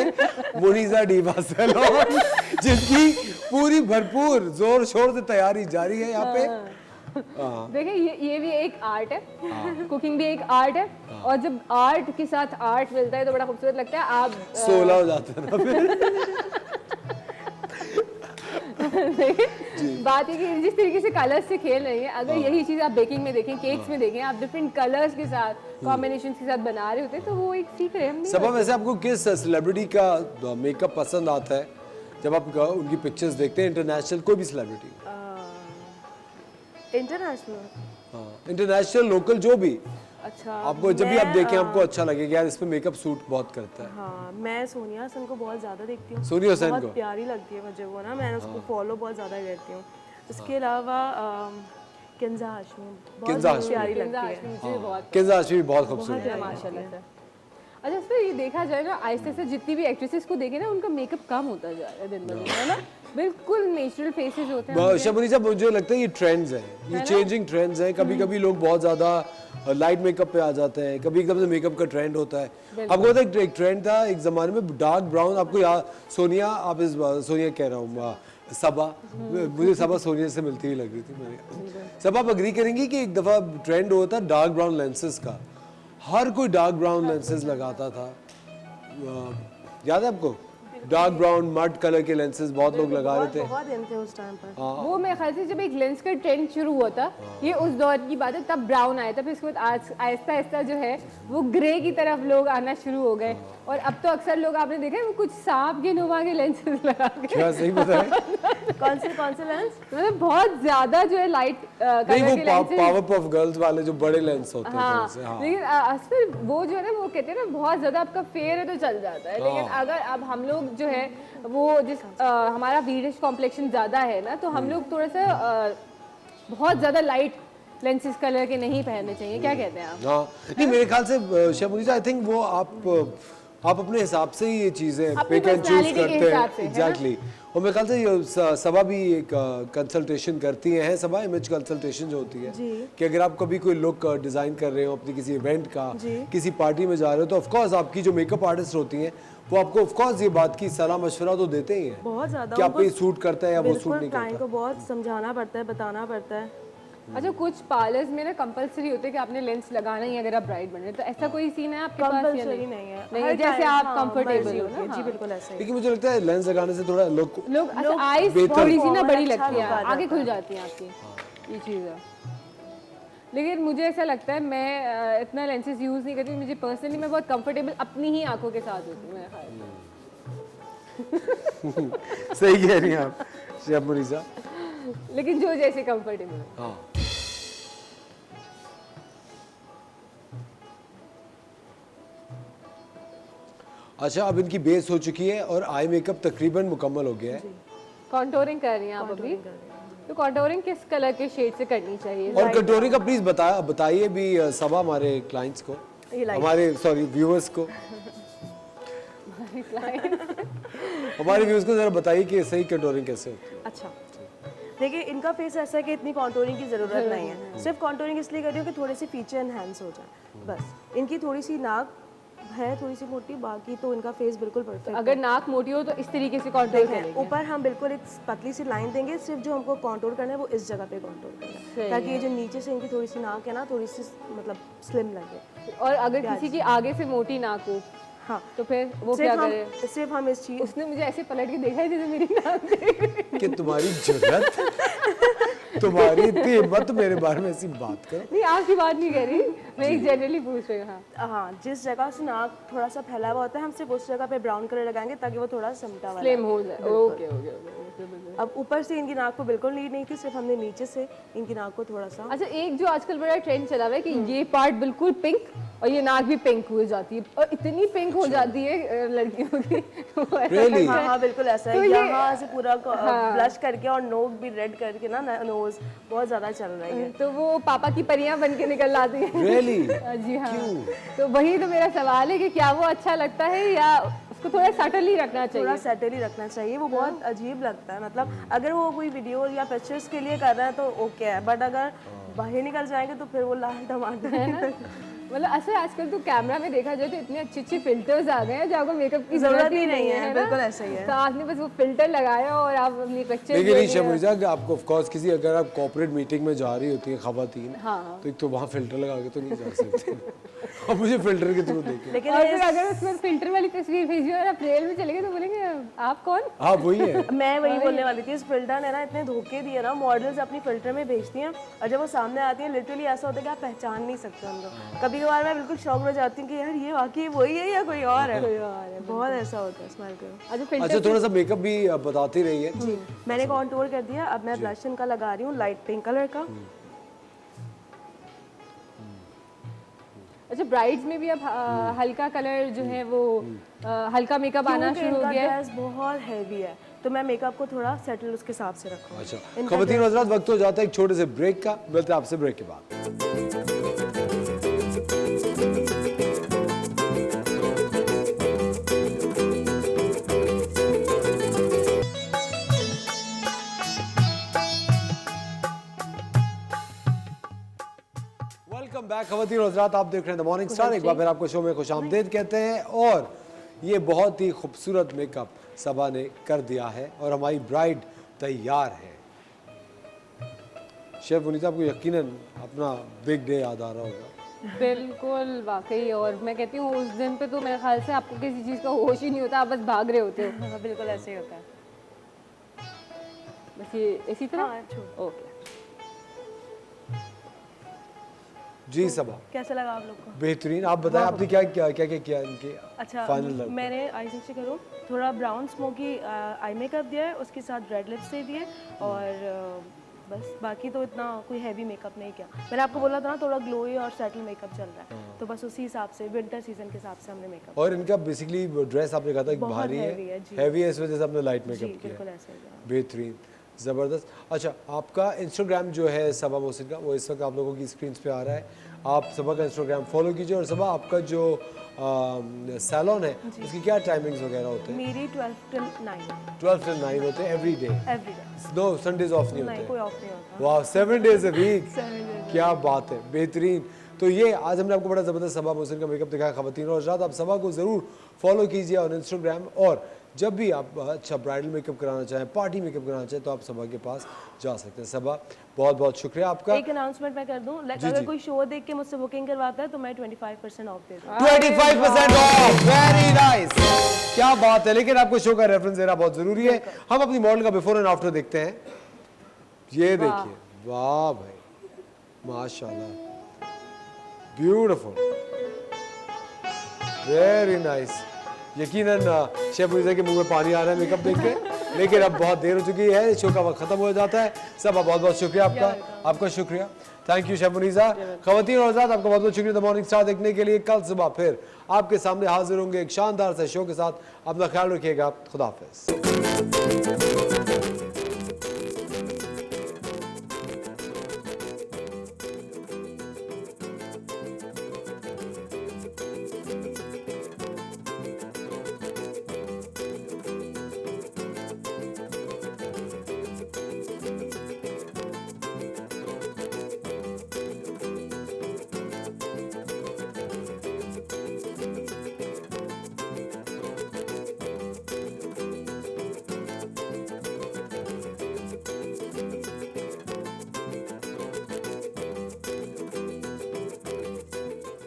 मुनीसा डीवा सैलून, जिसकी पूरी भरपूर जोर शोर से तैयारी जारी है यहाँ पे।
देखिए ये भी एक आर्ट है, कुकिंग भी एक आर्ट है, और जब आर्ट के साथ आर्ट मिलता है तो बड़ा खूबसूरत लगता है। आप
16 हो जाते हैं ना फिर।
बात ये कि जिस तरीके से कलर्स से खेल रही है, अगर यही चीज आप बेकिंग में देखें, केक्स में देखें, आप डिफरेंट कलर्स के साथ कॉम्बिनेशन के साथ बना रहे होते हैं, तो वो एक सीख रहे हैं हम।
सबा, वैसे आपको किस सेलिब्रिटी का मेकअप पसंद आता है जब आप उनकी पिक्चर्स देखते हैं? इंटरनेशनल कोई भी सेलिब्रिटी?
इंटरनेशनल,
इंटरनेशनल, लोकल, जो भी
अच्छा।
आपको जब भी आप देखें आपको अच्छा लगेगा यार, इस पे मेकअप सूट बहुत करता है।
हाँ, मैं सोनिया हसन को बहुत ज़्यादा देखती हूँ।
सोनिया हसन
बहुत
को?
प्यारी लगती है मुझे वो ना, मैंने उसको फॉलो बहुत ज़्यादा करती हूँ। उसके अलावा किंजा हाशमी बहुत
किंजा हाशमी।
प्यारी
किंजा
लगती है।
हाशमी मुझे बहुत
किंजा हाशमी भी बहुत खूबसूरत है।
माशाल्लाह से। अच्छा, इस पर ये देखा जाए ना, आहिस्ते से जितनी भी एक्ट्रेसेस को देखे ना, उनका मेकअप कम होता जा रहा है दिन ब दिन, है ना। बिल्कुल नेचुरल फेसेस होते हैं।
शबनी साहब, मुझे लगता है ये ट्रेंड्स हैं, ये चेंजिंग ट्रेंड्स हैं। कभी कभी लोग बहुत ज़्यादा लाइट मेकअप पे आ जाते हैं, कभी कभी मेकअप का ट्रेंड होता है। आपको पता है एक ट्रेंड था एक ज़माने में डार्क ब्राउन, आपको याद? सोनिया, आप इस सोनिया कह रहा हूँ, सबा, मुझे सबा सोनिया से मिलती ही लग रही थी मेरे। सब आप अग्री करेंगी कि एक दफ़ा ट्रेंड होता था डार्क ब्राउन लेंसेज का, हर कोई डार्क ब्राउन लेंसेज लगाता था। याद है आपको? डार्क ब्राउन मड कलर के लेंसेज बहुत लोग लगा रहे थे।
बहुत दिन थे उस टाइम पर।
वो मेरे ख्याल से जब एक लेंस का ट्रेंड शुरू हुआ था, ये उस दौर की बात है, तब ब्राउन आया था। फिर उसके बाद आज आहिस्ता आहिस्ता जो है वो ग्रे की तरफ लोग आना शुरू हो गए, और अब तो अक्सर लोग आपने देखा है वो कुछ सांप के नुमा के लेंसेज लगा के।
क्या सही बताएं?
कौन से लेंस?
मतलब बहुत ज्यादा जो है लाइट
नहीं,
कलर
वो
के लेंसेज।
पावर पफ गर्ल्स वाले जो बड़े लेंस होते हैं
हाँ,
थोड़े से, हाँ।
लेकिन फिर वो जो है ना, वो कहते हैं ना बहुत ज्यादा आपका फेयर है तो चल जाता है, लेकिन अगर अब हम लोग जो है वो जिस हमारा वीरिश कॉम्प्लेक्शन ज़्यादा है ना, तो हम लोग थोड़ा सा बहुत ज़्यादा लाइट लेंसेज कलर के नहीं पहनने चाहिए। क्या कहते हैं आप?
हाँ, नहीं मेरे ख्याल से शेमुनीसा, आई थिंक वो आप अपने हिसाब से ही ये चीज़ें
अपनी
पिक एंड चूज
personality के
करते
हिसाब
हैं।
से, है ना?
एग्जैक्टली। और मेरे ख्याल से ये सबा भी एक कंसल्टेशन करती हैं, सबा इमेज कंसल्टेशन जो होती है कि अगर आप कभी कोई लुक डिज़ाइन कर रहे हो अपनी किसी इवेंट का, किसी पार्टी में जा रहे हो, तो ऑफकोर्स आपकी जो मेकअप आर्टिस्ट होती हैं वो आपको ऑफकोर्स ये बात की सलाह मशवरा तो देते ही हैं
बहुत ज़्यादा
कि आप पे सूट करता है या वो सूट नहीं
क्लाइंट
करता।
को बहुत समझाना पड़ता है, बताना पड़ता है।
अच्छा, कुछ पार्लर्स में ना कंपलसरी होते हैं कि आपने लेंस लगाना ही अगर आप ब्राइड बन रहे हैं, तो ऐसा कोई सीन है आपके पास या
कंपल्सरी नहीं है,
नहीं,
हर
जैसे
time,
आप
हाँ,
कंफर्टेबल
मर्जी
हो
होती है।
ना।
जी बिल्कुल ऐसा ही।
लेकिन मुझे लगता है लेंस लगाने से थोड़ा लुक
लोग आईज
बेहतर।
थोड़ी सी ना बड़ी
अच्छा
लगती है,
look आ
आगे
जाता
खुल जाती हैं आपकी, ये चीज़ है। लेकिन मुझे ऐसा लगता है, मैं इतना लेंसेज यूज़ नहीं करती। मुझे पर्सनली मैं बहुत कंफर्टेबल अपनी ही आंखों के साथ होती हूँ, मेरे ख्याल से।
सही कह रही हैं आप शेफ मुनीसा।
लेकिन जो जैसे कंफर्टेबल हो।
हाँ अच्छा, अब इनकी बेस हो चुकी है और आई मेकअप तकरीबन मुकम्मल हो गया है।
कॉन्टोरिंग कर रही हैं आप अभी, तो कॉन्टोरिंग किस कलर के शेड से करनी चाहिए?
और कटोरी का प्लीज बताइए भी सब हमारे क्लाइंट्स को,
ये लाइट
हमारे सॉरी व्यूअर्स को, हमारे व्यूअर्स को जरा बताइए कि सही कटोरिंग कैसे होती है।
अच्छा, देखिए इनका फेस ऐसा है कि इतनी कॉन्टोरिंग की ज़रूरत नहीं है। सिर्फ कॉन्टोरिंग इसलिए कर रही हूँ कि थोड़े से फीचर एनहांस हो जाए, बस। इनकी थोड़ी सी नाक है थोड़ी सी मोटी, बाकी तो इनका फेस बिल्कुल परफेक्ट।
अगर नाक मोटी हो तो इस तरीके से कॉन्टोर करेंगे।
ऊपर हम बिल्कुल एक पतली सी लाइन देंगे, सिर्फ जो हमको कॉन्टोर करना है वो इस जगह पे कॉन्टोर करना है, ताकि ये जो नीचे से इनकी थोड़ी सी नाक है ना, थोड़ी सी मतलब स्लिम लगे।
और अगर किसी की आगे से मोटी नाक हो
हाँ,
तो फिर वो क्या करे?
सिर्फ हम इस चीज,
उसने मुझे ऐसे पलट के देखा है जैसे मेरी नाक देख रही है।
कि तुम्हारी जरूरत, तुम्हारी इतनी हिम्मत, मेरे बारे में ऐसी बात करो।
नहीं, आपकी बात नहीं कह रही, मैं एक जनरली पूछ रही हूँ। हाँ,
हाँ, जिस जगह से नाक थोड़ा सा फैला हुआ होता है हम सिर्फ उस जगह पे ब्राउन कलर लगाएंगे ताकि वो थोड़ा समटा वाला
स्लिम हो जाए। Okay okay okay.
अब ऊपर से इनकी नाक को बिल्कुल नीट नहीं थी, सिर्फ हमने नीचे से इनकी नाक को थोड़ा सा।
अच्छा, एक जो आजकल बड़ा ट्रेंड चला हुआ है कि ये पार्ट बिल्कुल पिंक और ये नाक भी पिंक हो जाती है, और इतनी पिंक हो जाती है लड़कियों की।
Really?
हाँ हाँ, बिल्कुल ऐसा
तो
है।
ये-
यहाँ से पूरा ब्लश करके और नोक भी रेड करके ना, नोज बहुत ज्यादा चल रही है।
तो वो पापा की परियां बन के निकल आती हैं।
Really?
जी हाँ। तो वही तो मेरा सवाल है कि क्या वो अच्छा लगता है या उसको थोड़ा सटल ही रखना
थोड़ा
चाहिए?
सेटल ही रखना चाहिए, वो बहुत अजीब लगता है। मतलब अगर वो कोई वीडियो या पिक्चर्स के लिए कर रहा है तो ओके है, बट अगर बाहर निकल जाएंगे तो फिर वो लाल टमाटर
है ना? मतलब ऐसे आजकल तो कैमरा में देखा जाए तो इतने अच्छे अच्छे फिल्टर्स आ गए हैं जहाँ को मेकअप की जरूरत ही नहीं है।
बिल्कुल ऐसा ही है।
तो आपने बस वो फिल्टर लगाया और आप अपनी पिक्चर
लेकिन नहीं शमीजा, कि आपको ऑफ कोर्स किसी अगर आप कॉर्पोरेट मीटिंग में जा रही होती है खवातीन,
हाँ।
तो एक तो वहाँ फिल्टर लगा के तो नहीं जा सकते। अब मुझे फिल्टर के थ्रू देखे।
लेकिन
और फिर अगर उसमें फिल्टर वाली तस्वीर भेजी और आप रेल में चले गए तो बोलेंगे आप कौन?
हाँ वही है।
मैं वही बोलने वाली थी, इस फिल्टर ने ना इतने धोखे दिए ना, मॉडल्स अपनी फिल्टर में भेजती हैं और जब वो सामने आती हैं लिटरली ऐसा होता है कि आप पहचान नहीं सकते उनको। कभी कभार मैं बिल्कुल शॉक हो जाती हूँ कि यार ये वाकई वही है या कोई और है। बहुत ऐसा होता है। स्माइल करो।
अच्छा, फिल्टर
अच्छा, थोड़ा सा मेकअप भी बताती रही है।
जी, मैंने कॉन्टूर कर दिया, अब मैं ब्लश इनका लगा रही हूँ लाइट पिंक कलर का।
अच्छा, ब्राइड्स में भी अब हल्का कलर जो है वो हल्का मेकअप आना
क्योंकि
शुरू हो
इनका
गया है।
ड्रेस बहुत हैवी है तो मैं मेकअप को थोड़ा सेटल उसके हिसाब से रखूँ।
अच्छा खवातीन हज़रात, वक्त हो जाता है एक छोटे से ब्रेक का। मिलते हैं आपसे ब्रेक के बाद। वेलकम बैक खवातीन हज़रात, आप देख रहे हैं द मॉर्निंग स्टार। एक बार फिर आपको शो में खुशामदीद कहते हैं। और ये बहुत ही खूबसूरत मेकअप सबा ने कर दिया है और हमारी ब्राइड तैयार है। शेफ वनीता, आपको यकीनन अपना बिग डे याद आ रहा होगा।
बिल्कुल वाकई, और मैं कहती हूँ उस दिन पे तो मेरे ख्याल से आपको किसी चीज़ का होश ही नहीं होता, आप बस भाग रहे होते हो।
हाँ, बिल्कुल ऐसे ही होता है।
बस ये इसी तरह।
हाँ, छोड़।
ओके।
जी सबा,
कैसा लगा आप लोग को?
बेहतरीन। आप बताएं आपने क्या क्या क्या क्या किया इनके
अच्छा,
फाइनल?
मैंने आई से करूँ थोड़ा ब्राउन स्मोकी आई मेकअप दिया है, उसके साथ रेड लिपस्टिक दिए और बस बाकी तो इतना कोई हैवी मेकअप नहीं किया। मैंने आपको बोला था ना थोड़ा ग्लोई और सेटल मेकअप चल रहा है, तो बस उसी हिसाब से विंटर सीजन के हिसाब से हमने मेकअप।
और इनका बेसिकली ड्रेस आपने कहा था कि
बहुत
भारी
heavy है,
है,
जी।
हैवी है, इस वजह से आपने लाइट
जी
मेकअप किया
बिल्कुल
है।
ऐसे ही है।
बेहतरीन, ज़बरदस्त। अच्छा, आपका इंस्टाग्राम जो है सबा मोहसिन का, वो इस वक्त आप लोगों की स्क्रीन पे आ रहा है। आप सबा का इंस्टाग्राम फॉलो कीजिए। और सबा, आपका जो सैलून है उसकी क्या टाइमिंग्स वगैरह होते हैं?
मेरी 12 till 9
12 से 9 होते हैं every day?
Every day.
No Sundays off नहीं
नहीं,
होते?
कोई ऑफ नहीं होता।
वाह, 7 डेज अ वीक।
7 days।
क्या बात है, बेहतरीन। तो ये आज हमने आपको बड़ा ज़बरदस्त सबा मोहसिन का मेकअप दिखाया खवातीन और हज़रात। आप सबा को ज़रूर फॉलो कीजिए और इंस्टाग्राम, और जब भी आप अच्छा ब्राइडल मेकअप कराना चाहें, पार्टी मेकअप कराना चाहें, तो आप सबा के पास जा सकते हैं। सबा, बहुत बहुत शुक्रिया आपका।
एक अनाउंसमेंट मैं कर दूं, अगर कोई शो देख के मुझसे बुकिंग करवाता है तो मैं 25% ऑफ दे दूँ।
25% ऑफ, वेरी नाइस, क्या बात है। लेकिन आपको शो का रेफरेंस देना बहुत जरूरी है। हम अपनी मॉडल का बिफोर एंड आफ्टर देखते हैं। ये देखिए, वाह भाई, माशाल्लाह, ब्यूटीफुल, वेरी नाइस। यकीनन शेफ मुनीसा के मुंह में पानी आ रहा है मेकअप देख के। लेकिन अब बहुत देर हो चुकी है, शो का वक्त खत्म हो जाता है। सब बहुत बहुत शुक्रिया आपका शुक्रिया, थैंक यू शेफ मुनीसा। खवातीन और हज़रात, आपका बहुत बहुत शुक्रिया द मॉर्निंग स्टार देखने के लिए। कल सुबह फिर आपके सामने हाजिर होंगे एक शानदार से शो के साथ। अपना ख्याल रखिएगा, खुदा हाफिज।